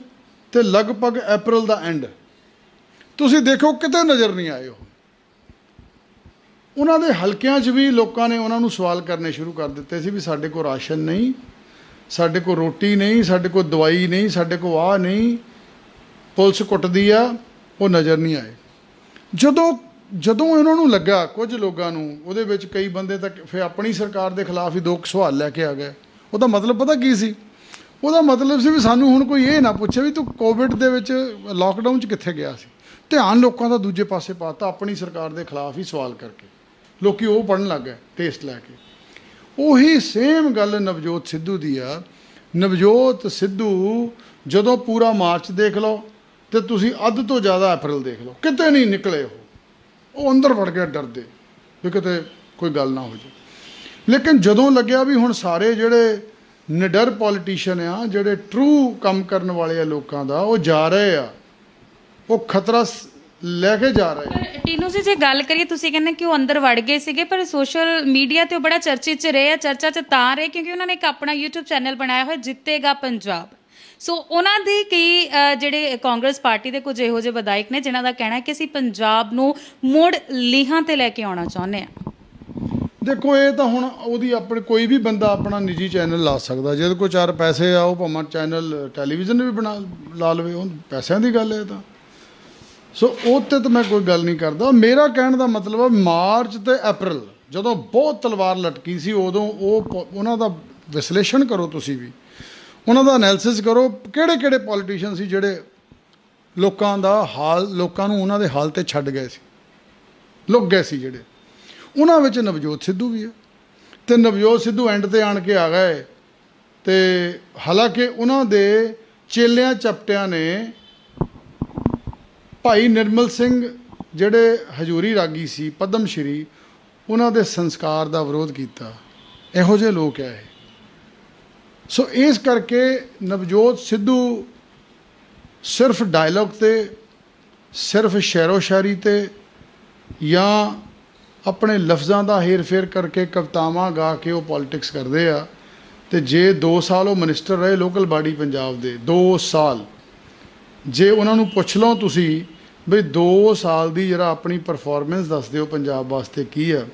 ਤੇ ਲਗਭਗ ਅਪ੍ਰੈਲ ਦਾ ਐਂਡ, ਤੁਸੀਂ ਦੇਖੋ ਕਿਤੇ ਨਜ਼ਰ ਨਹੀਂ ਆਏ। ਉਹਨਾਂ ਦੇ ਹਲਕਿਆਂ 'ਚ ਵੀ ਲੋਕਾਂ ਨੇ ਉਹਨਾਂ ਨੂੰ ਸਵਾਲ ਕਰਨੇ ਸ਼ੁਰੂ ਕਰ ਦਿੱਤੇ ਸੀ ਵੀ ਸਾਡੇ ਕੋਲ ਰਾਸ਼ਨ ਨਹੀਂ, ਸਾਡੇ ਕੋਲ ਰੋਟੀ ਨਹੀਂ, ਸਾਡੇ ਕੋਲ ਦਵਾਈ ਨਹੀਂ, ਸਾਡੇ ਕੋਲ ਆਹ ਨਹੀਂ, ਪੁਲਿਸ ਕੁੱਟਦੀ ਆ, ਉਹ ਨਜ਼ਰ ਨਹੀਂ ਆਏ। ਜਦੋਂ ਇਹਨਾਂ ਨੂੰ ਲੱਗਾ, ਕੁਝ ਲੋਕਾਂ ਨੂੰ, ਉਹਦੇ ਵਿੱਚ ਕਈ ਬੰਦੇ ਤਾਂ ਫਿਰ ਆਪਣੀ ਸਰਕਾਰ ਦੇ ਖਿਲਾਫ ਹੀ 2 ਸਵਾਲ ਲੈ ਕੇ ਆ ਗਏ। ਉਹਦਾ ਮਤਲਬ ਪਤਾ ਕੀ ਸੀ? ਉਹਦਾ ਮਤਲਬ ਸੀ ਵੀ ਸਾਨੂੰ ਹੁਣ ਕੋਈ ਇਹ ਨਾ ਪੁੱਛੇ ਵੀ ਤੂੰ ਕੋਵਿਡ ਦੇ ਵਿੱਚ ਲਾਕਡਾਊਨ 'ਚ ਕਿੱਥੇ ਗਿਆ ਸੀ, ਧਿਆਨ ਲੋਕਾਂ ਦਾ ਦੂਜੇ ਪਾਸੇ ਪਾਤਾ, ਆਪਣੀ ਸਰਕਾਰ ਦੇ ਖਿਲਾਫ ਹੀ ਸਵਾਲ ਕਰਕੇ ਲੋਕੀ ਉਹ ਪੜ੍ਹਨ ਲੱਗ ਗਏ ਟੇਸਟ ਲੈ ਕੇ। ਉਹੀ ਸੇਮ ਗੱਲ ਨਵਜੋਤ ਸਿੱਧੂ ਦੀ ਆ। ਨਵਜੋਤ ਸਿੱਧੂ ਜਦੋਂ ਪੂਰਾ ਮਾਰਚ ਦੇਖ ਲਓ ਤੇ ਤੁਸੀਂ ਅੱਧ ਤੋਂ ਜ਼ਿਆਦਾ ਅਪ੍ਰੈਲ ਦੇਖ ਲਓ, ਕਿਤੇ ਨਹੀਂ ਨਿਕਲੇ। ਉਹ ਅੰਦਰ ਵੜ ਗਏ ਡਰਦੇ ਵੀ ਕਿਤੇ ਕੋਈ ਗੱਲ ਨਾ ਹੋ ਜਾਏ। ਲੇਕਿਨ ਜਦੋਂ ਲੱਗਿਆ ਵੀ ਹੁਣ ਸਾਰੇ ਜਿਹੜੇ ਨਿਡਰ ਪੋਲੀਟੀਸ਼ੀਅਨ ਆ, ਜਿਹੜੇ ਟਰੂ ਕੰਮ ਕਰਨ ਵਾਲੇ ਆ ਲੋਕਾਂ ਦਾ, ਉਹ ਜਾ ਰਹੇ ਆ, ਉਹ ਖਤਰਾ ਲੈ ਕੇ ਜਾ ਰਹੇ ਆ। ਪਰ ਟੀਨੂ ਜੀ, ਜੇ ਗੱਲ ਕਰੀਏ, ਤੁਸੀਂ ਕਹਿੰਦੇ ਕਿ ਉਹ ਅੰਦਰ ਵੜ ਗਏ ਸੀਗੇ, ਪਰ ਸੋਸ਼ਲ ਮੀਡੀਆ ਤੇ ਉਹ ਬੜਾ ਚਰਚੇ 'ਚ ਰਹੇ ਆ, ਚਰਚਾ 'ਚ ਤਾਂ ਰਹੇ ਕਿਉਂਕਿ ਉਹਨਾਂ ਨੇ ਇੱਕ ਆਪਣਾ YouTube ਚੈਨਲ ਬਣਾਇਆ ਹੋਇਆ, ਜਿੱਤੇਗਾ ਪੰਜਾਬ। ਸੋ ਉਹਨਾਂ ਦੇ ਕਈ ਜਿਹੜੇ ਕਾਂਗਰਸ ਪਾਰਟੀ ਦੇ ਕੁਝ ਇਹੋ ਜਿਹੇ ਵਿਧਾਇਕ ਨੇ ਜਿਨ੍ਹਾਂ ਦਾ ਕਹਿਣਾ ਹੈ ਕਿ ਅਸੀਂ ਪੰਜਾਬ ਨੂੰ ਮੁੜ ਲੀਹਾਂ ਤੇ ਲੈ ਕੇ ਆਉਣਾ ਚਾਹੁੰਦੇ ਹਾਂ। ਦੇਖੋ, ਇਹ ਤਾਂ ਹੁਣ ਉਹਦੀ ਆਪਣੇ ਕੋਈ ਵੀ ਬੰਦਾ ਆਪਣਾ ਨਿੱਜੀ ਚੈਨਲ ਲਾ ਸਕਦਾ, ਜਿਹਦੇ ਕੋਲ 4 ਪੈਸੇ ਆ, ਉਹ ਭਾਵੇਂ ਚੈਨਲ ਟੈਲੀਵਿਜ਼ਨ ਵੀ ਬਣਾ ਲਾ ਲਵੇ, ਉਹ ਪੈਸਿਆਂ ਦੀ ਗੱਲ ਹੈ ਤਾਂ। ਸੋ ਉਹ 'ਤੇ ਤਾਂ ਮੈਂ ਕੋਈ ਗੱਲ ਨਹੀਂ ਕਰਦਾ। ਮੇਰਾ ਕਹਿਣ ਦਾ ਮਤਲਬ ਹੈ ਮਾਰਚ ਤੇ ਅਪ੍ਰੈਲ ਜਦੋਂ ਬਹੁਤ ਤਲਵਾਰ ਲਟਕੀ ਸੀ, ਉਦੋਂ ਉਹਨਾਂ ਦਾ ਵਿਸ਼ਲੇਸ਼ਣ ਕਰੋ, ਤੁਸੀਂ ਵੀ ਉਹਨਾਂ ਦਾ ਐਨਾਲਿਸਿਸ ਕਰੋ, ਕਿਹੜੇ ਕਿਹੜੇ ਪੋਲੀਟੀਸ਼ੀਅਨ ਸੀ ਜਿਹੜੇ ਲੋਕਾਂ ਦਾ ਹਾਲ, ਲੋਕਾਂ ਨੂੰ ਉਹਨਾਂ ਦੇ ਹਾਲ 'ਤੇ ਛੱਡ ਗਏ ਸੀ, ਲੁੱਕ ਗਏ ਸੀ ਜਿਹੜੇ। ਉਹਨਾਂ ਵਿੱਚ ਨਵਜੋਤ ਸਿੱਧੂ ਵੀ ਹੈ। ਅਤੇ ਨਵਜੋਤ ਸਿੱਧੂ ਐਂਡ 'ਤੇ ਆਣ ਕੇ ਆ ਗਏ, ਅਤੇ ਹਾਲਾਂਕਿ ਉਹਨਾਂ ਦੇ ਚੇਲਿਆਂ ਚਪਟਿਆਂ ਨੇ ਭਾਈ ਨਿਰਮਲ ਸਿੰਘ ਜਿਹੜੇ ਹਜ਼ੂਰੀ ਰਾਗੀ ਸੀ, ਪਦਮ ਸ਼੍ਰੀ, ਉਹਨਾਂ ਦੇ ਸੰਸਕਾਰ ਦਾ ਵਿਰੋਧ ਕੀਤਾ। ਇਹੋ ਜਿਹੇ ਲੋਕ ਆ ਇਹ। ਸੋ ਇਸ ਕਰਕੇ ਨਵਜੋਤ ਸਿੱਧੂ ਸਿਰਫ ਡਾਇਲੋਗ 'ਤੇ, ਸਿਰਫ ਸ਼ੈਰੋ ਸ਼ਾਇਰੀ 'ਤੇ ਜਾਂ ਆਪਣੇ ਲਫ਼ਜ਼ਾਂ ਦਾ ਹੇਰ ਫੇਰ ਕਰਕੇ ਕਵਿਤਾਵਾਂ ਗਾ ਕੇ ਉਹ ਪੋਲੀਟਿਕਸ ਕਰਦੇ ਆ। ਅਤੇ ਜੇ 2 ਸਾਲ ਉਹ ਮਿਨਿਸਟਰ ਰਹੇ ਲੋਕਲ ਬਾਡੀ ਪੰਜਾਬ ਦੇ, 2 ਸਾਲ, ਜੇ ਉਹਨਾਂ ਨੂੰ ਪੁੱਛ ਲਓ ਤੁਸੀਂ ਬਈ 2 ਸਾਲ ਦੀ ਜਰਾ ਆਪਣੀ ਪਰਫਾਰਮੈਂਸ ਦੱਸ ਦਿਓ ਪੰਜਾਬ ਵਾਸਤੇ ਕੀ ਆ,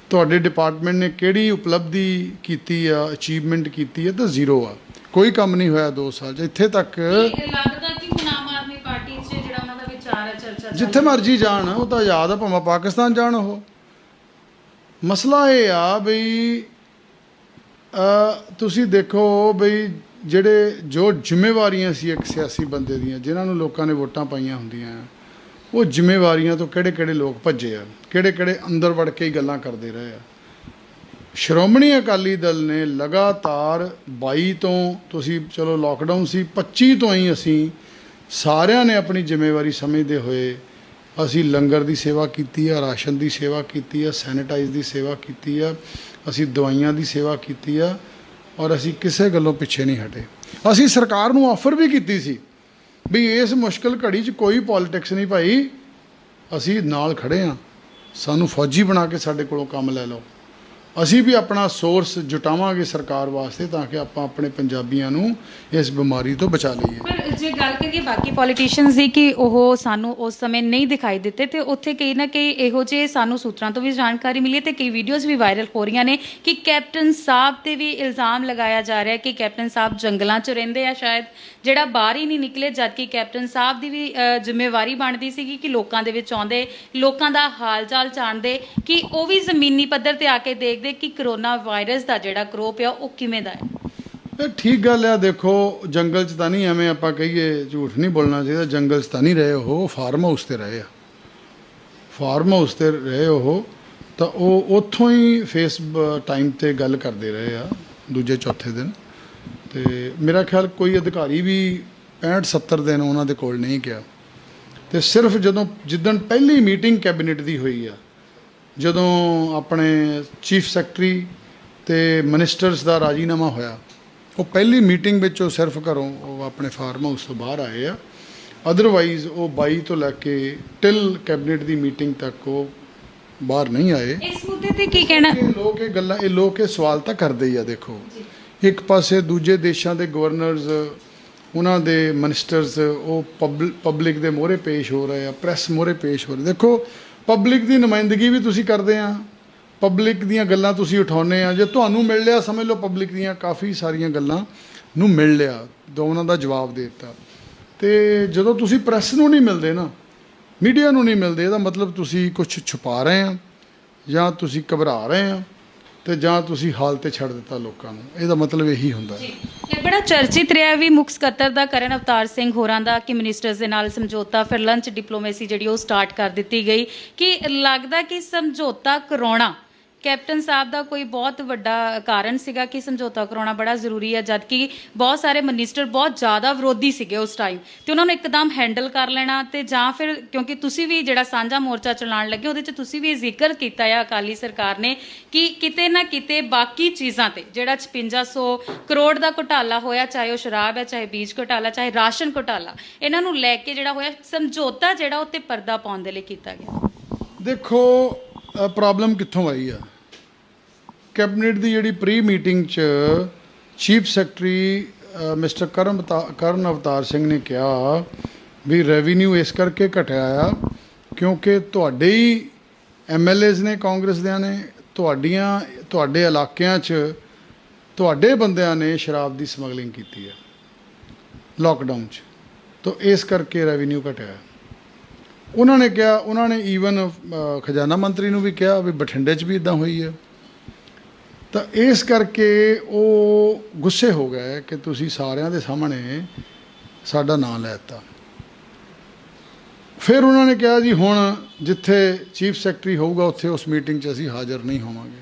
ਤੁਹਾਡੇ ਡਿਪਾਰਟਮੈਂਟ ਨੇ ਕਿਹੜੀ ਉਪਲਬਧੀ ਕੀਤੀ ਆ, ਅਚੀਵਮੈਂਟ ਕੀਤੀ ਆ, ਤਾਂ ਜ਼ੀਰੋ ਆ, ਕੋਈ ਕੰਮ ਨਹੀਂ ਹੋਇਆ 2 ਸਾਲ 'ਚ। ਇੱਥੇ ਤੱਕ ਲੱਗਦਾ ਕਿ ਹੁਣ ਆਮ ਆਦਮੀ ਪਾਰਟੀ 'ਚ ਜਿਹੜਾ ਉਹਨਾਂ ਦਾ ਵਿਚਾਰ ਹੈ, ਚਰਚਾ ਜਿੱਥੇ ਮਰਜ਼ੀ ਜਾਣ, ਉਹ ਤਾਂ ਆਜ਼ਾਦ ਆ, ਭਾਵੇਂ ਪਾਕਿਸਤਾਨ ਜਾਣ। ਉਹ ਮਸਲਾ ਇਹ ਆ ਬਈ ਤੁਸੀਂ ਦੇਖੋ ਬਈ ਜੋ ਜ਼ਿੰਮੇਵਾਰੀਆਂ ਸੀ ਇੱਕ ਸਿਆਸੀ ਬੰਦੇ ਦੀਆਂ, ਜਿਨ੍ਹਾਂ ਨੂੰ ਲੋਕਾਂ ਨੇ ਵੋਟਾਂ ਪਾਈਆਂ ਹੁੰਦੀਆਂ, ਉਹ ਜ਼ਿੰਮੇਵਾਰੀਆਂ ਤੋਂ ਕਿਹੜੇ ਕਿਹੜੇ ਲੋਕ ਭੱਜੇ ਆ, ਕਿਹੜੇ ਕਿਹੜੇ ਅੰਦਰ ਵੜ ਕੇ ਹੀ ਗੱਲਾਂ ਕਰਦੇ ਰਹੇ ਆ। ਸ਼੍ਰੋਮਣੀ ਅਕਾਲੀ ਦਲ ਨੇ ਲਗਾਤਾਰ 22 ਤੋਂ, ਤੁਸੀਂ ਚਲੋ ਲਾਕਡਾਊਨ ਸੀ, 25 ਤੋਂ ਹੀ ਅਸੀਂ ਸਾਰਿਆਂ ਨੇ ਆਪਣੀ ਜ਼ਿੰਮੇਵਾਰੀ ਸਮਝਦੇ ਹੋਏ ਅਸੀਂ ਲੰਗਰ ਦੀ ਸੇਵਾ ਕੀਤੀ ਆ, ਰਾਸ਼ਨ ਦੀ ਸੇਵਾ ਕੀਤੀ ਆ, ਸੈਨੀਟਾਈਜ਼ ਦੀ ਸੇਵਾ ਕੀਤੀ ਆ, ਅਸੀਂ ਦਵਾਈਆਂ ਦੀ ਸੇਵਾ ਕੀਤੀ ਆ, ਔਰ ਅਸੀਂ ਕਿਸੇ ਗੱਲੋਂ ਪਿੱਛੇ ਨਹੀਂ ਹਟੇ। ਅਸੀਂ ਸਰਕਾਰ ਨੂੰ ਆਫਰ ਵੀ ਕੀਤੀ ਸੀ ਵੀ ਇਸ ਮੁਸ਼ਕਿਲ ਘੜੀ 'ਚ ਕੋਈ ਪੋਲੀਟਿਕਸ ਨਹੀਂ ਭਾਈ, ਅਸੀਂ ਨਾਲ ਖੜ੍ਹੇ ਹਾਂ, ਸਾਨੂੰ ਫੌਜੀ ਬਣਾ ਕੇ ਸਾਡੇ ਕੋਲੋਂ ਕੰਮ ਲੈ ਲਓ, ਅਸੀਂ ਵੀ ਆਪਣਾ ਸੋਰਸ ਜੁਟਾਵਾਂਗੇ ਸਰਕਾਰ ਵਾਸਤੇ ਤਾਂ ਕਿ ਆਪਾਂ ਆਪਣੇ ਪੰਜਾਬੀਆਂ ਨੂੰ ਇਸ ਬਿਮਾਰੀ ਤੋਂ ਬਚਾ ਲਈਏ। ਪਰ ਜੇ ਗੱਲ ਕਰੀਏ ਬਾਕੀ ਪੋਲੀਟੀਸ਼ੀਅਨਸ ਦੀ ਕਿ ਉਹ ਸਾਨੂੰ ਉਸ ਸਮੇਂ ਨਹੀਂ ਦਿਖਾਈ ਦਿੱਤੇ, ਤੇ ਉੱਥੇ ਕਈ ਨਾ ਕਈ ਇਹੋ ਜਿਹੇ ਸਾਨੂੰ ਸੂਤਰਾਂ ਤੋਂ ਵੀ ਜਾਣਕਾਰੀ ਮਿਲੀ ਤੇ ਕਈ ਵੀਡੀਓਜ਼ ਵੀ ਵਾਇਰਲ ਹੋ ਰਹੀਆਂ ਨੇ ਕਿ ਕੈਪਟਨ ਸਾਹਿਬ 'ਤੇ ਵੀ ਇਲਜ਼ਾਮ ਲਗਾਇਆ ਜਾ ਰਿਹਾ ਕਿ ਕੈਪਟਨ ਸਾਹਿਬ ਜੰਗਲਾਂ 'ਚ ਰਹਿੰਦੇ ਆ, ਸ਼ਾਇਦ ਜਿਹੜਾ ਬਾਹਰ ਹੀ ਨਹੀਂ ਨਿਕਲੇ, ਜਦਕਿ ਕੈਪਟਨ ਸਾਹਿਬ ਦੀ ਵੀ ਜ਼ਿੰਮੇਵਾਰੀ ਬਣਦੀ ਸੀਗੀ ਕਿ ਲੋਕਾਂ ਦੇ ਵਿੱਚ ਆਉਂਦੇ, ਲੋਕਾਂ ਦਾ ਹਾਲ ਚਾਲ ਜਾਣਦੇ, ਕਿ ਉਹ ਵੀ ਜ਼ਮੀਨੀ ਪੱਧਰ 'ਤੇ ਆ ਕੇ ਦੇਖਦੇ ਕਿ ਕਰੋਨਾ ਵਾਇਰਸ ਦਾ ਜਿਹੜਾ ਕਰੋਪ ਆ ਉਹ ਕਿਵੇਂ ਦਾ ਹੈ। ਇਹ ਠੀਕ ਗੱਲ ਆ। ਦੇਖੋ, ਜੰਗਲ 'ਚ ਤਾਂ ਨਹੀਂ, ਐਵੇਂ ਆਪਾਂ ਕਹੀਏ, ਝੂਠ ਨਹੀਂ ਬੋਲਣਾ ਚਾਹੀਦਾ, ਜੰਗਲ 'ਚ ਤਾਂ ਨਹੀਂ ਰਹੇ ਉਹ, ਫਾਰਮ ਹਾਊਸ 'ਤੇ ਰਹੇ ਆ, ਫਾਰਮ ਹਾਊਸ 'ਤੇ ਰਹੇ ਉਹ, ਤਾਂ ਉਹ ਉੱਥੋਂ ਹੀ ਫੇਸ ਟਾਈਮ 'ਤੇ ਗੱਲ ਕਰਦੇ ਰਹੇ ਆ ਦੂਜੇ ਚੌਥੇ ਦਿਨ। ਅਤੇ ਮੇਰਾ ਖਿਆਲ ਕੋਈ ਅਧਿਕਾਰੀ ਵੀ 65-70 ਦਿਨ ਉਹਨਾਂ ਦੇ ਕੋਲ ਨਹੀਂ ਗਿਆ। ਅਤੇ ਸਿਰਫ ਜਿੱਦਣ ਪਹਿਲੀ ਮੀਟਿੰਗ ਕੈਬਨਿਟ ਦੀ ਹੋਈ ਆ, ਜਦੋਂ ਆਪਣੇ ਚੀਫ ਸੈਕਟਰੀ ਅਤੇ ਮਿਨਿਸਟਰਸ ਦਾ ਰਾਜੀਨਾਮਾ ਹੋਇਆ, ਉਹ ਪਹਿਲੀ ਮੀਟਿੰਗ ਵਿੱਚ ਉਹ ਸਿਰਫ ਘਰੋਂ ਉਹ ਆਪਣੇ ਫਾਰਮ ਹਾਊਸ ਤੋਂ ਬਾਹਰ ਆਏ ਆ। ਅਦਰਵਾਈਜ਼ ਉਹ 22 ਤੋਂ ਲੈ ਕੇ ਟਿਲ ਕੈਬਨਿਟ ਦੀ ਮੀਟਿੰਗ ਤੱਕ ਉਹ ਬਾਹਰ ਨਹੀਂ ਆਏ। ਇਸ ਮੁੱਦੇ ਤੇ ਕੀ ਕਹਿਣਾ? ਇਹ ਲੋਕ ਇਹ ਸਵਾਲ ਤਾਂ ਕਰਦੇ ਹੀ ਆ। ਦੇਖੋ, ਇੱਕ ਪਾਸੇ ਦੂਜੇ ਦੇਸ਼ਾਂ ਦੇ ਗਵਰਨਰਸ, ਉਹਨਾਂ ਦੇ ਮਿਨਿਸਟਰਸ, ਉਹ ਪਬਲਿਕ ਦੇ ਮੂਹਰੇ ਪੇਸ਼ ਹੋ ਰਹੇ ਆ, ਪ੍ਰੈਸ ਮੂਹਰੇ ਪੇਸ਼ ਹੋ ਰਹੇ। ਦੇਖੋ, ਪਬਲਿਕ ਦੀ ਨੁਮਾਇੰਦਗੀ ਵੀ ਤੁਸੀਂ ਕਰਦੇ ਆ, ਪਬਲਿਕ ਦੀਆਂ ਗੱਲਾਂ ਤੁਸੀਂ ਉਠਾਉਂਦੇ ਆ। ਜੇ ਤੁਹਾਨੂੰ ਮਿਲ ਲਿਆ, ਸਮਝ ਲਓ ਪਬਲਿਕ ਦੀਆਂ ਕਾਫੀ ਸਾਰੀਆਂ ਗੱਲਾਂ ਨੂੰ ਮਿਲ ਲਿਆ, ਉਹਨਾਂ ਦਾ ਜਵਾਬ ਦੇ ਦਿੱਤਾ। ਅਤੇ ਜਦੋਂ ਤੁਸੀਂ ਪ੍ਰੈਸ ਨੂੰ ਨਹੀਂ ਮਿਲਦੇ ਨਾ, ਮੀਡੀਆ ਨੂੰ ਨਹੀਂ ਮਿਲਦੇ, ਇਹਦਾ ਮਤਲਬ ਤੁਸੀਂ ਕੁਛ ਛੁਪਾ ਰਹੇ ਆ ਜਾਂ ਤੁਸੀਂ ਘਬਰਾ ਰਹੇ ਆ। ਤੇ ਜਾਂ ਤੁਸੀਂ ਹਾਲ ਤੇ ਛੱਡ ਦਿੱਤਾ ਲੋਕਾਂ ਨੂੰ। ਇਹਦਾ ਮਤਲਬ ਇਹੀ ਹੁੰਦਾ ਹੈ। ਇਹ ਬੜਾ ਚਰਚਿਤ ਰਿਹਾ ਵੀ ਮੁੱਖ ਸਕੱਤਰ ਦਾ ਕਰਨ ਅਵਤਾਰ ਸਿੰਘ ਹੋਰਾਂ ਦਾ ਕਿ ਮਿਨਿਸਟਰਸ ਦੇ ਨਾਲ ਸਮਝੌਤਾ, ਫਿਰ ਲੰਚ ਡਿਪਲੋਮੇਸੀ ਜਿਹੜੀ ਉਹ ਸਟਾਰਟ ਕਰ ਦਿੱਤੀ ਗਈ ਕਿ ਲੱਗਦਾ ਕਿ ਸਮਝੌਤਾ ਕਰਾਉਣਾ ਕੈਪਟਨ ਸਾਹਿਬ ਦਾ ਕੋਈ ਬਹੁਤ ਵੱਡਾ ਕਾਰਨ ਸੀਗਾ ਕਿ ਸਮਝੌਤਾ ਕਰਾਉਣਾ ਬੜਾ ਜ਼ਰੂਰੀ ਹੈ, ਜਦਕਿ ਬਹੁਤ ਸਾਰੇ ਮਿਨਿਸਟਰ ਬਹੁਤ ਜ਼ਿਆਦਾ ਵਿਰੋਧੀ ਸੀਗੇ ਉਸ ਟਾਈਮ, ਤੇ ਉਹਨਾਂ ਨੂੰ ਇੱਕਦਮ ਹੈਂਡਲ ਕਰ ਲੈਣਾ। ਤੇ ਜਾਂ ਫਿਰ ਕਿਉਂਕਿ ਤੁਸੀਂ ਵੀ ਜਿਹੜਾ ਸਾਂਝਾ ਮੋਰਚਾ ਚਲਾਉਣ ਲੱਗੇ ਉਹਦੇ 'ਚ ਤੁਸੀਂ ਵੀ ਇਹ ਜ਼ਿਕਰ ਕੀਤਾ ਆ ਅਕਾਲੀ ਸਰਕਾਰ ਨੇ ਕਿ ਕਿਤੇ ਨਾ ਕਿਤੇ ਬਾਕੀ ਚੀਜ਼ਾਂ ਤੇ ਜਿਹੜਾ 5600 ਕਰੋੜ ਦਾ ਘੁਟਾਲਾ ਹੋਇਆ, ਚਾਹੇ ਉਹ ਸ਼ਰਾਬ ਹੈ, ਚਾਹੇ ਬੀਜ ਘੁਟਾਲਾ, ਚਾਹੇ ਰਾਸ਼ਨ ਘੁਟਾਲਾ, ਇਹਨਾਂ ਨੂੰ ਲੈ ਕੇ ਜਿਹੜਾ ਹੋਇਆ ਸਮਝੌਤਾ ਜਿਹੜਾ ਉਹ 'ਤੇ ਪਰਦਾ ਪਾਉਣ ਦੇ ਲਈ ਕੀਤਾ ਗਿਆ। ਦੇਖੋ ਪ੍ਰੋਬਲਮ ਕਿੱਥੋਂ ਆਈ ਆ। ਕੈਬਨਿਟ ਦੀ ਜਿਹੜੀ ਪ੍ਰੀ ਮੀਟਿੰਗ 'ਚ ਚੀਫ ਸੈਕਟਰੀ ਮਿਸਟਰ ਕਰਨ ਅਵਤਾਰ ਸਿੰਘ ਨੇ ਕਿਹਾ ਵੀ ਰੈਵਨਿਊ ਇਸ ਕਰਕੇ ਘਟਿਆ ਆ ਕਿਉਂਕਿ ਤੁਹਾਡੇ ਹੀ MLAs ਨੇ, ਕਾਂਗਰਸ ਦਿਆਂ ਨੇ, ਤੁਹਾਡੇ ਇਲਾਕਿਆਂ 'ਚ ਤੁਹਾਡੇ ਬੰਦਿਆਂ ਨੇ ਸ਼ਰਾਬ ਦੀ ਸਮਗਲਿੰਗ ਕੀਤੀ ਹੈ ਲਾਕਡਾਊਨ 'ਚ, ਤਾਂ ਇਸ ਕਰਕੇ ਰੈਵਨਿਊ ਘਟਿਆ। ਉਹਨਾਂ ਨੇ ਕਿਹਾ, ਉਹਨਾਂ ਨੇ ਈਵਨ ਖਜ਼ਾਨਾ ਮੰਤਰੀ ਨੂੰ ਵੀ ਕਿਹਾ ਵੀ ਬਠਿੰਡੇ 'ਚ ਵੀ ਇੱਦਾਂ ਹੋਈ ਹੈ। ਤਾਂ ਇਸ ਕਰਕੇ ਉਹ ਗੁੱਸੇ ਹੋ ਗਏ ਕਿ ਤੁਸੀਂ ਸਾਰਿਆਂ ਦੇ ਸਾਹਮਣੇ ਸਾਡਾ ਨਾਂ ਲੈ ਦਿੱਤਾ। ਫਿਰ ਉਹਨਾਂ ਨੇ ਕਿਹਾ ਜੀ ਹੁਣ ਜਿੱਥੇ ਚੀਫ ਸੈਕਟਰੀ ਹੋਊਗਾ ਉੱਥੇ ਉਸ ਮੀਟਿੰਗ 'ਚ ਅਸੀਂ ਹਾਜ਼ਰ ਨਹੀਂ ਹੋਵਾਂਗੇ।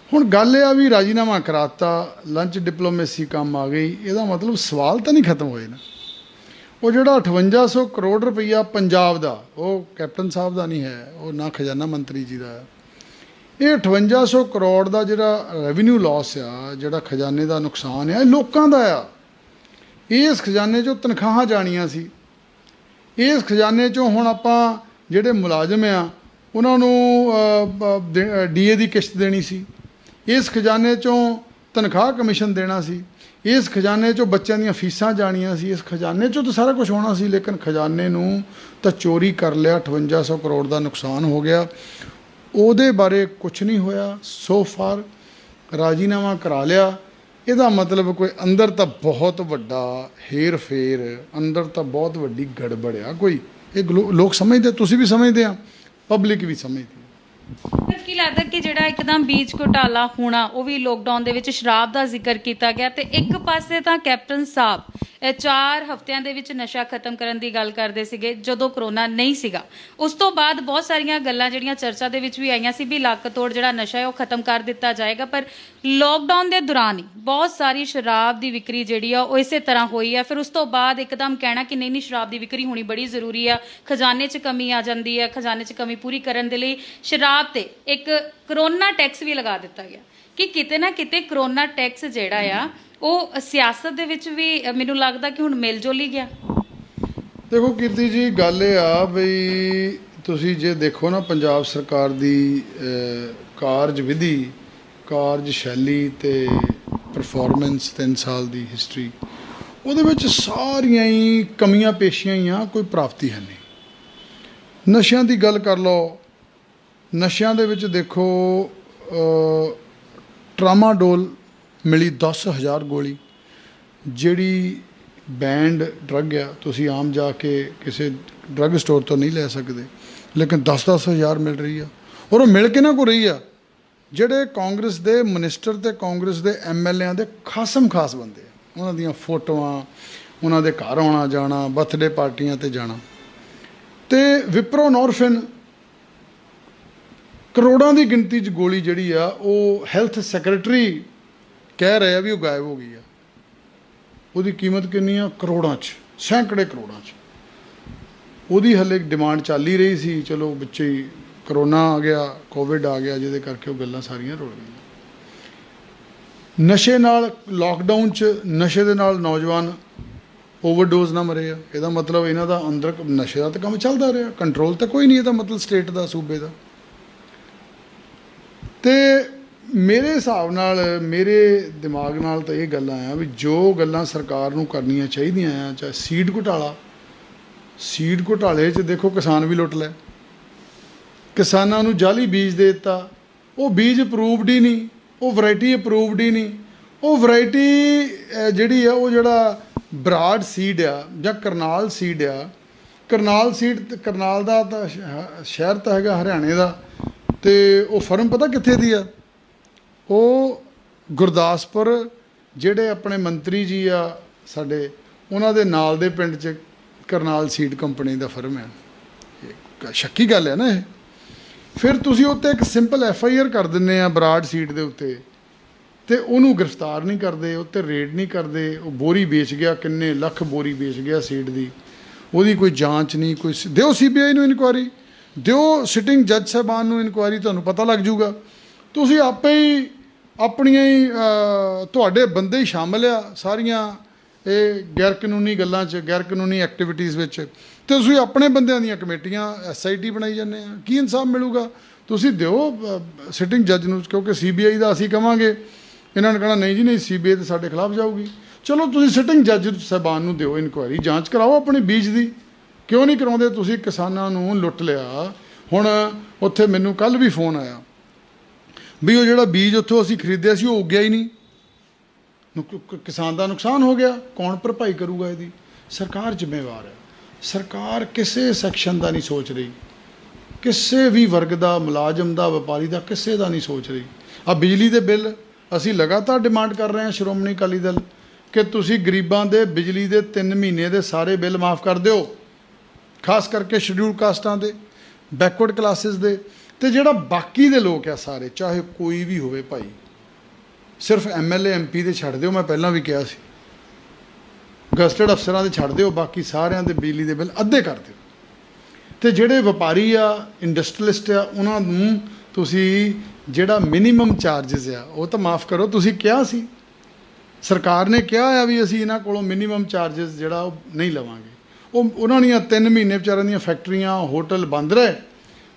ਹੁਣ ਗੱਲ ਇਹ ਆ ਵੀ ਰਾਜੀਨਾਮਾ ਕਰਾਤਾ, ਲੰਚ ਡਿਪਲੋਮੇਸੀ ਕੰਮ ਆ ਗਈ, ਇਹਦਾ ਮਤਲਬ ਸਵਾਲ ਤਾਂ ਨਹੀਂ ਖਤਮ ਹੋਏ ਨਾ। ਉਹ ਜਿਹੜਾ 5800 ਕਰੋੜ ਰੁਪਈਆ ਪੰਜਾਬ ਦਾ, ਉਹ ਕੈਪਟਨ ਸਾਹਿਬ ਦਾ ਨਹੀਂ ਹੈ, ਉਹ ਨਾ ਖਜ਼ਾਨਾ ਮੰਤਰੀ ਜੀ ਦਾ ਹੈ। ਇਹ 5800 ਕਰੋੜ ਦਾ ਜਿਹੜਾ ਰੈਵਨਿਊ ਲਾਸ ਆ, ਜਿਹੜਾ ਖਜ਼ਾਨੇ ਦਾ ਨੁਕਸਾਨ ਆ, ਇਹ ਲੋਕਾਂ ਦਾ ਆ। ਇਸ ਖਜ਼ਾਨੇ 'ਚੋਂ ਤਨਖਾਹਾਂ ਜਾਣੀਆਂ ਸੀ। ਇਸ ਖਜ਼ਾਨੇ 'ਚੋਂ ਹੁਣ ਆਪਾਂ ਜਿਹੜੇ ਮੁਲਾਜ਼ਮ ਆ ਉਹਨਾਂ ਨੂੰ DA ਦੀ ਕਿਸ਼ਤ ਦੇਣੀ ਸੀ। ਇਸ ਖਜ਼ਾਨੇ 'ਚੋਂ ਤਨਖਾਹ ਕਮਿਸ਼ਨ ਦੇਣਾ ਸੀ। ਇਸ ਖਜ਼ਾਨੇ 'ਚੋਂ ਬੱਚਿਆਂ ਦੀਆਂ ਫੀਸਾਂ ਜਾਣੀਆਂ ਸੀ। ਇਸ ਖਜ਼ਾਨੇ 'ਚੋਂ ਤਾਂ ਸਾਰਾ ਕੁਝ ਹੋਣਾ ਸੀ, ਲੇਕਿਨ ਖਜ਼ਾਨੇ ਨੂੰ ਤਾਂ ਚੋਰੀ ਕਰ ਲਿਆ। 5800 ਕਰੋੜ ਦਾ ਨੁਕਸਾਨ ਹੋ ਗਿਆ। ਉਹਦੇ ਬਾਰੇ ਕੁਛ ਨਹੀਂ ਹੋਇਆ ਸੋ ਫਾਰ। ਰਾਜੀਨਾਮਾ ਕਰਾ ਲਿਆ, ਇਹਦਾ ਮਤਲਬ ਕੋਈ ਅੰਦਰ ਤਾਂ ਬਹੁਤ ਵੱਡਾ ਹੇਰ ਫੇਰ, ਅੰਦਰ ਤਾਂ ਬਹੁਤ ਵੱਡੀ ਗੜਬੜ ਆ ਕੋਈ। ਇਹ ਲੋਕ ਸਮਝਦੇ, ਤੁਸੀਂ ਵੀ ਸਮਝਦੇ ਆ, ਪਬਲਿਕ ਵੀ ਸਮਝਦੀ। ਪਰ ਕੀ ਲੱਗਦਾ ਕਿ ਜਿਹੜਾ ਇੱਕਦਮ ਬੀਜ ਘੁਟਾਲਾ ਹੋਣਾ, ਉਹ ਵੀ ਲੋਕਡਾਊਨ ਦੇ ਵਿੱਚ ਸ਼ਰਾਬ ਦਾ ਜ਼ਿਕਰ ਕੀਤਾ ਗਿਆ, ਤੇ ਇੱਕ ਪਾਸੇ ਤਾਂ ਕੈਪਟਨ ਸਾਹਿਬ 4 ਹਫ਼ਤਿਆਂ ਦੇ ਵਿੱਚ ਨਸ਼ਾ ਖਤਮ ਕਰਨ ਦੀ ਗੱਲ ਕਰਦੇ ਸੀਗੇ ਜਦੋਂ ਕਰੋਨਾ ਨਹੀਂ ਸੀਗਾ। ਉਸ ਤੋਂ ਬਾਅਦ ਬਹੁਤ ਸਾਰੀਆਂ ਗੱਲਾਂ ਜਿਹੜੀਆਂ ਚਰਚਾ ਦੇ ਵਿੱਚ ਵੀ ਆਈਆਂ ਸੀ ਵੀ ਲੱਕ ਤੋੜ ਜਿਹੜਾ ਨਸ਼ਾ ਹੈ ਉਹ ਖਤਮ ਕਰ ਦਿੱਤਾ ਜਾਏਗਾ, ਪਰ ਲੋਕਡਾਊਨ ਦੇ ਦੌਰਾਨ ਹੀ ਬਹੁਤ ਸਾਰੀ ਸ਼ਰਾਬ ਦੀ ਵਿਕਰੀ ਜਿਹੜੀ ਆ ਉਹ ਇਸੇ ਤਰ੍ਹਾਂ ਹੋਈ ਆ। ਫਿਰ ਉਸ ਤੋਂ ਬਾਅਦ ਇੱਕਦਮ ਕਹਿਣਾ ਕਿ ਨਹੀਂ ਸ਼ਰਾਬ ਦੀ ਵਿਕਰੀ ਹੋਣੀ ਬੜੀ ਜ਼ਰੂਰੀ ਆ, ਖਜ਼ਾਨੇ 'ਚ ਕਮੀ ਆ ਜਾਂਦੀ ਹੈ, ਖਜ਼ਾਨੇ 'ਚ ਕਮੀ ਪੂਰੀ ਕਰਨ ਦੇ ਲਈ ਸ਼ਰਾਬ ਤੇ ਇੱਕ ਕਰੋਨਾ ਟੈਕਸ ਵੀ ਲਗਾ ਦਿੱਤਾ ਗਿਆ ਕਿ ਕਿਤੇ ਨਾ ਕਿਤੇ ਕਰੋਨਾ ਟੈਕਸ ਜਿਹੜਾ ਆ ਉਹ ਸਿਆਸਤ ਦੇ ਵਿੱਚ ਵੀ ਮੈਨੂੰ ਲੱਗਦਾ ਕਿ ਹੁਣ ਮਿਲ ਜੁਲ ਹੀ ਗਿਆ। ਦੇਖੋ ਕੀਰਤੀ ਜੀ, ਗੱਲ ਇਹ ਆ ਬਈ ਤੁਸੀਂ ਜੇ ਦੇਖੋ ਨਾ ਪੰਜਾਬ ਸਰਕਾਰ ਦੀ ਕਾਰਜ ਵਿਧੀ, ਕਾਰਜ ਸ਼ੈਲੀ ਤੇ ਪਰਫਾਰਮੈਂਸ 3 ਸਾਲ ਦੀ ਹਿਸਟਰੀ, ਉਹਦੇ ਵਿੱਚ ਸਾਰੀਆਂ ਹੀ ਕਮੀਆਂ ਪੇਸ਼ੀਆਂ ਹੀ ਆ, ਕੋਈ ਪ੍ਰਾਪਤੀ ਹੈ ਨਹੀਂ। ਨਸ਼ਿਆਂ ਦੀ ਗੱਲ ਕਰ ਲਓ, ਨਸ਼ਿਆਂ ਦੇ ਵਿੱਚ ਦੇਖੋ ਟਰਾਮਾਡੋਲ ਮਿਲੀ 10,000 ਗੋਲੀ, ਜਿਹੜੀ ਬੈਂਡ ਡਰੱਗ ਆ, ਤੁਸੀਂ ਆਮ ਜਾ ਕੇ ਕਿਸੇ ਡਰੱਗ ਸਟੋਰ ਤੋਂ ਨਹੀਂ ਲੈ ਸਕਦੇ, ਲੇਕਿਨ 10,000 ਮਿਲ ਰਹੀ ਆ। ਔਰ ਉਹ ਮਿਲ ਕੇ ਨਾ ਕੋ ਰਹੀ ਆ ਜਿਹੜੇ ਕਾਂਗਰਸ ਦੇ ਮਿਨਿਸਟਰ ਤੇ ਕਾਂਗਰਸ ਦੇ MLAਆਂ ਦੇ ਖਾਸਮ ਖਾਸ ਬੰਦੇ ਆ, ਉਹਨਾਂ ਦੀਆਂ ਫੋਟੋਆਂ, ਉਹਨਾਂ ਦੇ ਘਰ ਆਉਣਾ ਜਾਣਾ, ਬਰਥਡੇ ਪਾਰਟੀਆਂ 'ਤੇ ਜਾਣਾ। ਤੇ ਵਿਪਰੋ ਨੋਰਫਿਨ ਕਰੋੜਾਂ ਦੀ ਗਿਣਤੀ 'ਚ ਗੋਲੀ ਜਿਹੜੀ ਆ ਉਹ ਹੈਲਥ ਸੈਕਟਰੀ ਕਹਿ ਰਹੇ ਆ ਵੀ ਉਹ ਗਾਇਬ ਹੋ ਗਈ ਆ। ਉਹਦੀ ਕੀਮਤ ਕਿੰਨੀ ਆ? ਕਰੋੜਾਂ 'ਚ, ਸੈਂਕੜੇ ਕਰੋੜਾਂ 'ਚ। ਉਹਦੀ ਹਲੇ ਡਿਮਾਂਡ ਚੱਲ ਹੀ ਰਹੀ ਸੀ, ਚਲੋ ਵਿੱਚ ਹੀ ਕਰੋਨਾ ਆ ਗਿਆ, ਕੋਵਿਡ ਆ ਗਿਆ, ਜਿਹਦੇ ਕਰਕੇ ਉਹ ਗੱਲਾਂ ਸਾਰੀਆਂ ਰੁਲ ਗਈਆਂ। ਨਸ਼ੇ ਨਾਲ ਲਾਕਡਾਊਨ 'ਚ ਨਸ਼ੇ ਦੇ ਨਾਲ ਨੌਜਵਾਨ ਓਵਰਡੋਜ਼ ਨਾ ਮਰੇ ਆ, ਇਹਦਾ ਮਤਲਬ ਇਹਨਾਂ ਦਾ ਅੰਦਰ ਨਸ਼ੇ ਦਾ ਤਾਂ ਕੰਮ ਚੱਲਦਾ ਰਿਹਾ, ਕੰਟਰੋਲ ਤਾਂ ਕੋਈ ਨਹੀਂ ਇਹਦਾ ਮਤਲਬ ਸਟੇਟ ਦਾ, ਸੂਬੇ ਦਾ। ਤੇ ਮੇਰੇ ਹਿਸਾਬ ਨਾਲ, ਮੇਰੇ ਦਿਮਾਗ ਨਾਲ ਤਾਂ ਇਹ ਗੱਲਾਂ ਆ ਵੀ ਜੋ ਗੱਲਾਂ ਸਰਕਾਰ ਨੂੰ ਕਰਨੀਆਂ ਚਾਹੀਦੀਆਂ ਆ, ਚਾਹੇ ਸੀਡ ਘੁਟਾਲਾ, ਸੀਡ ਘੁਟਾਲੇ 'ਚ ਦੇਖੋ ਕਿਸਾਨ ਵੀ ਲੁੱਟ ਲੈ, ਕਿਸਾਨਾਂ ਨੂੰ ਜਾਲੀ ਬੀਜ ਦੇ ਦਿੱਤਾ, ਉਹ ਬੀਜ ਅਪਰੂਵਡ ਹੀ ਨਹੀਂ, ਉਹ ਵੈਰਾਈਟੀ ਅਪਰੂਵਡ ਹੀ ਨਹੀਂ। ਉਹ ਵੈਰਾਈਟੀ ਜਿਹੜੀ ਆ, ਉਹ ਜਿਹੜਾ ਬਰਾਡ ਸੀਡ ਆ ਜਾਂ ਕਰਨਾਲ ਸੀਡ ਆ, ਕਰਨਾਲ ਸੀਡ, ਕਰਨਾਲ ਦਾ ਤਾਂ ਸ਼ਹਿਰ ਤਾਂ ਹੈਗਾ ਹਰਿਆਣੇ ਦਾ, ਤੇ ਉਹ ਫਰਮ ਪਤਾ ਕਿੱਥੇ ਦੀ ਆ? ਉਹ ਗੁਰਦਾਸਪੁਰ ਜਿਹੜੇ ਆਪਣੇ ਮੰਤਰੀ ਜੀ ਆ ਸਾਡੇ, ਉਹਨਾਂ ਦੇ ਨਾਲ ਦੇ ਪਿੰਡ 'ਚ ਕਰਨਾਲ ਸੀਡ ਕੰਪਨੀ ਦਾ ਫਰਮ ਹੈ। ਇਹ ਸ਼ੱਕੀ ਗੱਲ ਹੈ ਨਾ ਇਹ। ਫਿਰ ਤੁਸੀਂ ਉੱਤੇ ਇੱਕ ਸਿੰਪਲ FIR ਕਰ ਦਿੰਦੇ ਆ ਬਰਾੜ ਸੀਡ ਦੇ ਉੱਤੇ, ਤੇ ਉਹਨੂੰ ਗ੍ਰਿਫਤਾਰ ਨਹੀਂ ਕਰਦੇ, ਉੱਤੇ ਰੇਡ ਨਹੀਂ ਕਰਦੇ। ਉਹ ਬੋਰੀ ਵੇਚ ਗਿਆ, ਕਿੰਨੇ ਲੱਖ ਬੋਰੀ ਵੇਚ ਗਿਆ ਸੀਡ ਦੀ, ਉਹਦੀ ਕੋਈ ਜਾਂਚ ਨਹੀਂ। ਕੋਈ ਦਿਓ CBI ਨੂੰ ਇਨਕੁਆਇਰੀ, ਦਿਓ ਸਿਟਿੰਗ ਜੱਜ ਸਾਹਿਬਾਨ ਨੂੰ ਇਨਕੁਆਇਰੀ, ਤੁਹਾਨੂੰ ਪਤਾ ਲੱਗ ਜੂਗਾ। ਤੁਸੀਂ ਆਪੇ ਹੀ ਆਪਣੀਆਂ ਹੀ ਤੁਹਾਡੇ ਬੰਦੇ ਹੀ ਸ਼ਾਮਲ ਆ ਸਾਰੀਆਂ ਇਹ ਗੈਰ ਕਾਨੂੰਨੀ ਗੱਲਾਂ 'ਚ, ਗੈਰ ਕਾਨੂੰਨੀ ਐਕਟੀਵਿਟੀਜ਼ ਵਿੱਚ, ਅਤੇ ਤੁਸੀਂ ਆਪਣੇ ਬੰਦਿਆਂ ਦੀਆਂ ਕਮੇਟੀਆਂ SIT ਬਣਾਈ ਜਾਂਦੇ ਆ। ਕੀ ਇਨਸਾਫ ਮਿਲੂਗਾ? ਤੁਸੀਂ ਦਿਓ ਸਿਟਿੰਗ ਜੱਜ ਨੂੰ, ਕਿਉਂਕਿ CBI ਦਾ ਅਸੀਂ ਕਵਾਂਗੇ, ਇਹਨਾਂ ਨੇ ਕਹਿਣਾ ਨਹੀਂ ਜੀ ਨਹੀਂ, CBI ਤਾਂ ਸਾਡੇ ਖਿਲਾਫ ਜਾਊਗੀ। ਚਲੋ ਤੁਸੀਂ ਸਿਟਿੰਗ ਜੱਜ ਸਾਹਿਬਾਨ ਨੂੰ ਦਿਓ ਇਨਕੁਆਇਰੀ, ਜਾਂਚ ਕਰਾਓ ਆਪਣੇ ਬੀਜ ਦੀ। ਕਿਉਂ ਨਹੀਂ ਕਰਾਉਂਦੇ? ਤੁਸੀਂ ਕਿਸਾਨਾਂ ਨੂੰ ਲੁੱਟ ਲਿਆ। ਹੁਣ ਉੱਥੇ ਮੈਨੂੰ ਕੱਲ੍ਹ ਵੀ ਫੋਨ ਆਇਆ ਵੀ ਉਹ ਜਿਹੜਾ ਬੀਜ ਉੱਥੋਂ ਅਸੀਂ ਖਰੀਦਿਆ ਸੀ ਉਹ ਉੱਗਿਆ ਹੀ ਨਹੀਂ, ਕਿਸਾਨ ਦਾ ਨੁਕਸਾਨ ਹੋ ਗਿਆ। ਕੌਣ ਭਰਪਾਈ ਕਰੂਗਾ ਇਹਦੀ? ਸਰਕਾਰ ਜ਼ਿੰਮੇਵਾਰ ਹੈ। ਸਰਕਾਰ ਕਿਸੇ ਸੈਕਸ਼ਨ ਦਾ ਨਹੀਂ ਸੋਚ ਰਹੀ, ਕਿਸੇ ਵੀ ਵਰਗ ਦਾ, ਮੁਲਾਜ਼ਮ ਦਾ, ਵਪਾਰੀ ਦਾ, ਕਿਸੇ ਦਾ ਨਹੀਂ ਸੋਚ ਰਹੀ। ਆ ਬਿਜਲੀ ਦੇ ਬਿੱਲ ਅਸੀਂ ਲਗਾਤਾਰ ਡਿਮਾਂਡ ਕਰ ਰਹੇ ਹਾਂ ਸ਼੍ਰੋਮਣੀ ਅਕਾਲੀ ਦਲ ਕਿ ਤੁਸੀਂ ਗਰੀਬਾਂ ਦੇ ਬਿਜਲੀ ਦੇ 3 ਮਹੀਨੇ ਦੇ ਸਾਰੇ ਬਿੱਲ ਮਾਫ ਕਰ ਦਿਓ, ਖਾਸ ਕਰਕੇ ਸ਼ਡਿਊਲ ਕਾਸਟਾਂ ਦੇ, ਬੈਕਵਰਡ ਕਲਾਸਿਸ ਦੇ, ਅਤੇ ਜਿਹੜਾ ਬਾਕੀ ਦੇ ਲੋਕ ਆ ਸਾਰੇ, ਚਾਹੇ ਕੋਈ ਵੀ ਹੋਵੇ ਭਾਈ, ਸਿਰਫ MLA MP ਦੇ ਛੱਡ ਦਿਓ। ਮੈਂ ਪਹਿਲਾਂ ਵੀ ਕਿਹਾ ਸੀ, ਗਜ਼ਟਡ ਅਫਸਰਾਂ ਦੇ ਛੱਡ ਦਿਓ, ਬਾਕੀ ਸਾਰਿਆਂ ਦੇ ਬਿਜਲੀ ਦੇ ਬਿੱਲ ਅੱਧੇ ਕਰ ਦਿਓ। ਅਤੇ ਜਿਹੜੇ ਵਪਾਰੀ ਆ, ਇੰਡਸਟਰੀਲਿਸਟ ਆ, ਉਹਨਾਂ ਨੂੰ ਤੁਸੀਂ ਜਿਹੜਾ ਮਿਨੀਮਮ ਚਾਰਜਸ ਆ ਉਹ ਤਾਂ ਮਾਫ ਕਰੋ। ਤੁਸੀਂ ਕਿਹਾ ਸੀ, ਸਰਕਾਰ ਨੇ ਕਿਹਾ ਆ ਵੀ ਅਸੀਂ ਇਹਨਾਂ ਕੋਲੋਂ ਮਿਨੀਮਮ ਚਾਰਜਸ ਜਿਹੜਾ ਉਹ ਨਹੀਂ ਲਵਾਂਗੇ। ਉਹਨਾਂ ਦੀਆਂ 3 ਮਹੀਨੇ ਵਿਚਾਰਿਆਂ ਦੀਆਂ ਫੈਕਟਰੀਆਂ, ਹੋਟਲ ਬੰਦ ਰਹੇ,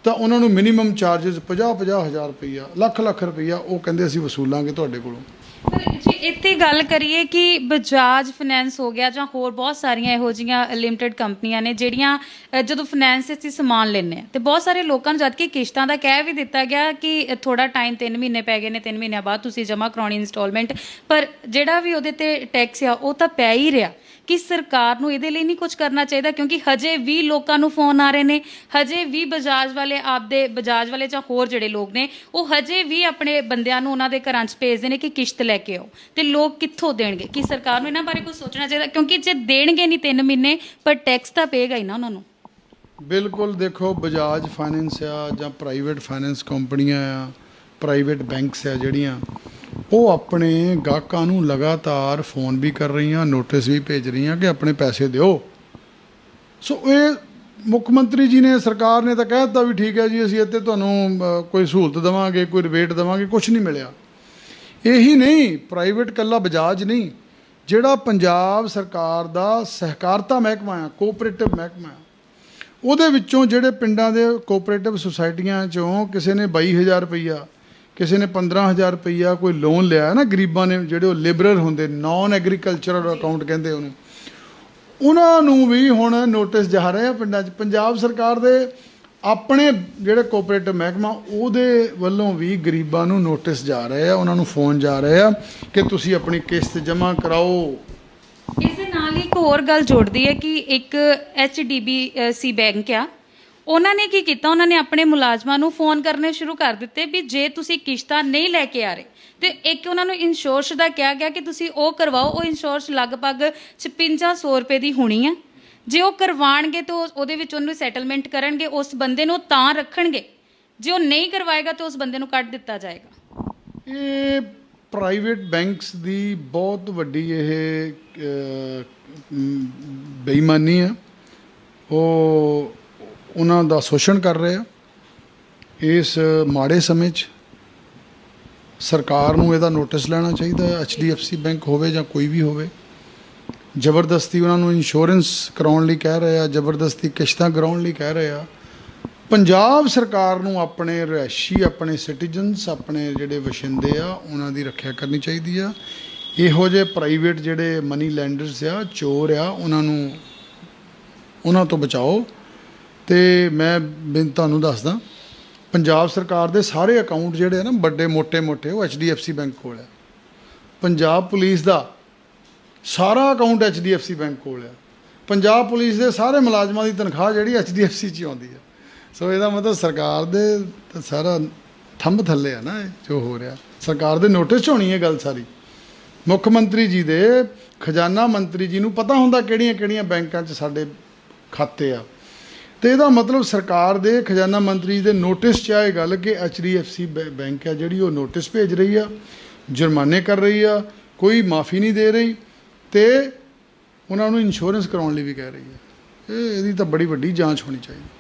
ਤਾਂ ਉਹਨਾਂ ਨੂੰ ਮਿਨੀਮਮ ਚਾਰਜਸ 50-50 ਹਜ਼ਾਰ ਰੁਪਈਆ, ਲੱਖ ਰੁਪਈਆ ਉਹ ਕਹਿੰਦੇ ਅਸੀਂ ਵਸੂਲਾਂਗੇ ਤੁਹਾਡੇ ਕੋਲੋਂ। ਪਰ ਜੇ ਇੱਥੇ ਗੱਲ ਕਰੀਏ ਕਿ ਬਜਾਜ ਫਾਈਨੈਂਸ ਹੋ ਗਿਆ ਜਾਂ ਹੋਰ ਬਹੁਤ ਸਾਰੀਆਂ ਇਹੋ ਜਿਹੀਆਂ ਲਿਮਟਿਡ ਕੰਪਨੀਆਂ ਨੇ ਜਿਹੜੀਆਂ ਜਦੋਂ ਫਾਈਨੈਂਸ 'ਚ ਸਮਾਨ ਲੈਂਦੇ ਆ, ਅਤੇ ਬਹੁਤ ਸਾਰੇ ਲੋਕਾਂ ਨੂੰ ਜਦ ਕਿ ਕਿਸ਼ਤਾਂ ਦਾ ਕਹਿ ਵੀ ਦਿੱਤਾ ਗਿਆ ਕਿ ਥੋੜ੍ਹਾ ਟਾਈਮ 3 ਮਹੀਨੇ ਪੈ ਗਏ ਨੇ, 3 ਮਹੀਨਿਆਂ ਬਾਅਦ ਤੁਸੀਂ ਜਮ੍ਹਾਂ ਕਰਾਉਣੀ ਇੰਸਟਾਲਮੈਂਟ, ਪਰ ਜਿਹੜਾ ਵੀ ਉਹਦੇ 'ਤੇ ਟੈਕਸ ਆ ਉਹ ਤਾਂ ਪੈ ਹੀ ਰਿਹਾ। ਕਿ ਸਰਕਾਰ ਨੂੰ ਇਹਦੇ ਲਈ ਨਹੀਂ ਕੁਝ ਕਰਨਾ ਚਾਹੀਦਾ? ਕਿਉਂਕਿ ਹਜੇ ਵੀ ਲੋਕਾਂ ਨੂੰ ਫੋਨ ਆ ਰਹੇ ਨੇ, ਹਜੇ ਵੀ ਬਜਾਜ ਵਾਲੇ ਆਪਦੇ, ਬਜਾਜ ਵਾਲੇ ਜਾਂ ਹੋਰ ਜਿਹੜੇ ਲੋਕ ਨੇ ਉਹ ਹਜੇ ਵੀ ਆਪਣੇ ਬੰਦਿਆਂ ਨੂੰ ਉਹਨਾਂ ਦੇ ਘਰਾਂ 'ਚ ਭੇਜਦੇ ਨੇ ਕਿ ਕਿਸ਼ਤ ਲੈ ਕੇ ਆਓ, ਤੇ ਲੋਕ ਕਿੱਥੋਂ ਦੇਣਗੇ? ਕਿ ਸਰਕਾਰ ਨੂੰ ਇਹਨਾਂ ਬਾਰੇ ਕੁਝ ਸੋਚਣਾ ਚਾਹੀਦਾ? ਕਿਉਂਕਿ ਜੇ ਦੇਣਗੇ ਨਹੀਂ 3 ਮਹੀਨੇ, ਪਰ ਟੈਕਸ ਤਾਂ ਪਏਗਾ ਹੀ ਨਾ ਉਹਨਾਂ ਨੂੰ। ਬਿਲਕੁਲ। ਦੇਖੋ, ਬਜਾਜ ਫਾਈਨੈਂਸ ਆ ਜਾਂ ਪ੍ਰਾਈਵੇਟ ਫਾਈਨੈਂਸ ਕੰਪਨੀਆਂ ਆ, ਪ੍ਰਾਈਵੇਟ ਬੈਂਕਸ ਆ ਜਿਹੜੀਆਂ, ਉਹ ਆਪਣੇ ਗਾਹਕਾਂ ਨੂੰ ਲਗਾਤਾਰ ਫੋਨ ਵੀ ਕਰ ਰਹੀਆਂ, ਨੋਟਿਸ ਵੀ ਭੇਜ ਰਹੀਆਂ ਕਿ ਆਪਣੇ ਪੈਸੇ ਦਿਓ। ਸੋ ਇਹ ਮੁੱਖ ਮੰਤਰੀ ਜੀ ਨੇ, ਸਰਕਾਰ ਨੇ ਤਾਂ ਕਹਿ ਦਿੱਤਾ ਵੀ ਠੀਕ ਹੈ ਜੀ, ਅਸੀਂ ਇੱਥੇ ਤੁਹਾਨੂੰ ਕੋਈ ਸਹੂਲਤ ਦੇਵਾਂਗੇ, ਕੋਈ ਰਿਬੇਟ ਦੇਵਾਂਗੇ, ਕੁਛ ਨਹੀਂ ਮਿਲਿਆ। ਇਹੀ ਨਹੀਂ, ਪ੍ਰਾਈਵੇਟ ਇਕੱਲਾ ਬਜਾਜ ਨਹੀਂ, ਜਿਹੜਾ ਪੰਜਾਬ ਸਰਕਾਰ ਦਾ ਸਹਿਕਾਰਤਾ ਮਹਿਕਮਾ ਆ, ਕੋਆਪਰੇਟਿਵ ਮਹਿਕਮਾ, ਉਹਦੇ ਵਿੱਚੋਂ ਜਿਹੜੇ ਪਿੰਡਾਂ ਦੇ ਕੋਆਪਰੇਟਿਵ ਸੁਸਾਇਟੀਆਂ 'ਚੋਂ ਕਿਸੇ ਨੇ 22,000 ਰੁਪਈਆ, ਕਿਸੇ ਨੇ 15,000 ਰੁਪਈਆ ਕੋਈ ਲੋਨ ਲਿਆ ਨਾ ਗਰੀਬਾਂ ਨੇ, ਜਿਹੜੇ ਉਹ ਲਿਬਰਲ ਹੁੰਦੇ, ਨਾਨ ਐਗਰੀਕਲਚਰਲ ਅਕਾਊਂਟ ਕਹਿੰਦੇ ਉਹਨੂੰ, ਉਹਨਾਂ ਨੂੰ ਵੀ ਹੁਣ ਨੋਟਿਸ ਜਾ ਰਹੇ ਆ ਪਿੰਡਾਂ 'ਚ। ਪੰਜਾਬ ਸਰਕਾਰ ਦੇ ਆਪਣੇ ਜਿਹੜੇ ਕੋਆਪਰੇਟਿਵ ਮਹਿਕਮਾ, ਉਹਦੇ ਵੱਲੋਂ ਵੀ ਗਰੀਬਾਂ ਨੂੰ ਨੋਟਿਸ ਜਾ ਰਹੇ ਆ, ਉਹਨਾਂ ਨੂੰ ਫੋਨ ਜਾ ਰਹੇ ਆ ਕਿ ਤੁਸੀਂ ਆਪਣੀ ਕਿਸ਼ਤ ਜਮ੍ਹਾਂ ਕਰਾਓ। ਇਸ ਦੇ ਨਾਲ ਹੀ ਇੱਕ ਹੋਰ ਗੱਲ ਜੁੜਦੀ ਹੈ ਕਿ ਇੱਕ HDBC ਬੈਂਕ ਆ, ਉਹਨਾਂ ਨੇ ਕੀ ਕੀਤਾ, ਉਹਨਾਂ ਨੇ ਆਪਣੇ ਮੁਲਾਜ਼ਮਾਂ ਨੂੰ ਫੋਨ ਕਰਨੇ ਸ਼ੁਰੂ ਕਰ ਦਿੱਤੇ ਵੀ ਜੇ ਤੁਸੀਂ ਕਿਸ਼ਤਾਂ ਨਹੀਂ ਲੈ ਕੇ ਆ ਰਹੇ, ਤੇ ਇੱਕ ਉਹਨਾਂ ਨੂੰ ਇੰਸ਼ੋਰੈਂਸ ਦਾ ਕਿਹਾ ਗਿਆ ਕਿ ਤੁਸੀਂ ਉਹ ਕਰਵਾਓ। ਉਹ ਇੰਸ਼ੋਰੈਂਸ ਲਗਭਗ 5600 ਰੁਪਏ ਦੀ ਹੋਣੀ ਆ। ਜੇ ਉਹ ਕਰਵਾਉਣਗੇ ਤਾਂ ਉਹਦੇ ਵਿੱਚ ਉਹਨੂੰ ਸੈਟਲਮੈਂਟ ਕਰਨਗੇ, ਉਸ ਬੰਦੇ ਨੂੰ ਤਾਂ ਰੱਖਣਗੇ, ਜੇ ਉਹ ਨਹੀਂ ਕਰਵਾਏਗਾ ਤਾਂ ਉਸ ਬੰਦੇ ਨੂੰ ਕੱਢ ਦਿੱਤਾ ਜਾਏਗਾ। ਇਹ ਪ੍ਰਾਈਵੇਟ ਬੈਂਕਸ ਦੀ ਬਹੁਤ ਵੱਡੀ ਇਹ ਬੇਈਮਾਨੀ ਆ, ਉਹ ਉਹਨਾਂ ਦਾ ਸ਼ੋਸ਼ਣ ਕਰ ਰਹੇ ਆ। ਇਸ ਮਾੜੇ ਸਮੇਂ 'ਚ ਸਰਕਾਰ ਨੂੰ ਇਹਦਾ ਨੋਟਿਸ ਲੈਣਾ ਚਾਹੀਦਾ ਹੈ। HDFC ਬੈਂਕ ਹੋਵੇ ਜਾਂ ਕੋਈ ਵੀ ਹੋਵੇ, ਜ਼ਬਰਦਸਤੀ ਉਹਨਾਂ ਨੂੰ ਇੰਸ਼ੋਰੈਂਸ ਕਰਾਉਣ ਲਈ ਕਹਿ ਰਹੇ ਆ, ਜ਼ਬਰਦਸਤੀ ਕਿਸ਼ਤਾਂ ਕਰਾਉਣ ਲਈ ਕਹਿ ਰਹੇ ਆ। ਪੰਜਾਬ ਸਰਕਾਰ ਨੂੰ ਆਪਣੇ ਰਿਹਾਇਸ਼ੀ, ਆਪਣੇ ਸਿਟੀਜ਼ਨਸ, ਆਪਣੇ ਜਿਹੜੇ ਵਸਿੰਦੇ ਆ, ਉਹਨਾਂ ਦੀ ਰੱਖਿਆ ਕਰਨੀ ਚਾਹੀਦੀ ਆ। ਇਹੋ ਜਿਹੇ ਪ੍ਰਾਈਵੇਟ ਜਿਹੜੇ ਮਨੀ ਲੈਂਡਰਸ ਆ, ਚੋਰ ਆ, ਉਹਨਾਂ ਤੋਂ ਬਚਾਓ। ਅਤੇ ਮੈਂ ਤੁਹਾਨੂੰ ਦੱਸਦਾ, ਪੰਜਾਬ ਸਰਕਾਰ ਦੇ ਸਾਰੇ ਅਕਾਊਂਟ ਜਿਹੜੇ ਆ ਨਾ ਵੱਡੇ ਮੋਟੇ ਉਹ HDFC ਬੈਂਕ ਕੋਲ ਆ। ਪੰਜਾਬ ਪੁਲਿਸ ਦਾ ਸਾਰਾ ਅਕਾਊਂਟ HDFC ਬੈਂਕ ਕੋਲ ਆ। ਪੰਜਾਬ ਪੁਲਿਸ ਦੇ ਸਾਰੇ ਮੁਲਾਜ਼ਮਾਂ ਦੀ ਤਨਖਾਹ ਜਿਹੜੀ HDFC 'ਚ ਆਉਂਦੀ ਆ। ਸੋ ਇਹਦਾ ਮਤਲਬ ਸਰਕਾਰ ਦੇ ਸਾਰਾ ਥੰਬ ਥੱਲੇ ਆ ਨਾ ਇਹ ਜੋ ਹੋ ਰਿਹਾ। ਸਰਕਾਰ ਦੇ ਨੋਟਿਸ 'ਚ ਹੋਣੀ ਇਹ ਗੱਲ ਸਾਰੀ। ਮੁੱਖ ਮੰਤਰੀ ਜੀ ਦੇ, ਖਜ਼ਾਨਾ ਮੰਤਰੀ ਜੀ ਨੂੰ ਪਤਾ ਹੁੰਦਾ ਕਿਹੜੀਆਂ ਕਿਹੜੀਆਂ ਬੈਂਕਾਂ 'ਚ ਸਾਡੇ ਖਾਤੇ ਆ। ਤੇ ਇਹਦਾ ਮਤਲਬ ਸਰਕਾਰ ਦੇ ਖਜ਼ਾਨਾ ਮੰਤਰੀ ਜੀ ਦੇ ਨੋਟਿਸ 'ਚ ਆ ਇਹ ਗੱਲ ਕਿ HDFC ਬੈਂਕ ਆ ਜਿਹੜੀ ਉਹ ਨੋਟਿਸ ਭੇਜ ਰਹੀ ਆ, ਜੁਰਮਾਨੇ ਕਰ ਰਹੀ ਆ, ਕੋਈ ਮਾਫੀ ਨਹੀਂ ਦੇ ਰਹੀ ਤੇ ਉਹਨਾਂ ਨੂੰ ਇੰਸ਼ੋਰੈਂਸ ਕਰਾਉਣ ਲਈ ਵੀ ਕਹਿ ਰਹੀ ਹੈ। ਇਹਦੀ ਤਾਂ ਬੜੀ ਵੱਡੀ ਜਾਂਚ ਹੋਣੀ ਚਾਹੀਦੀ।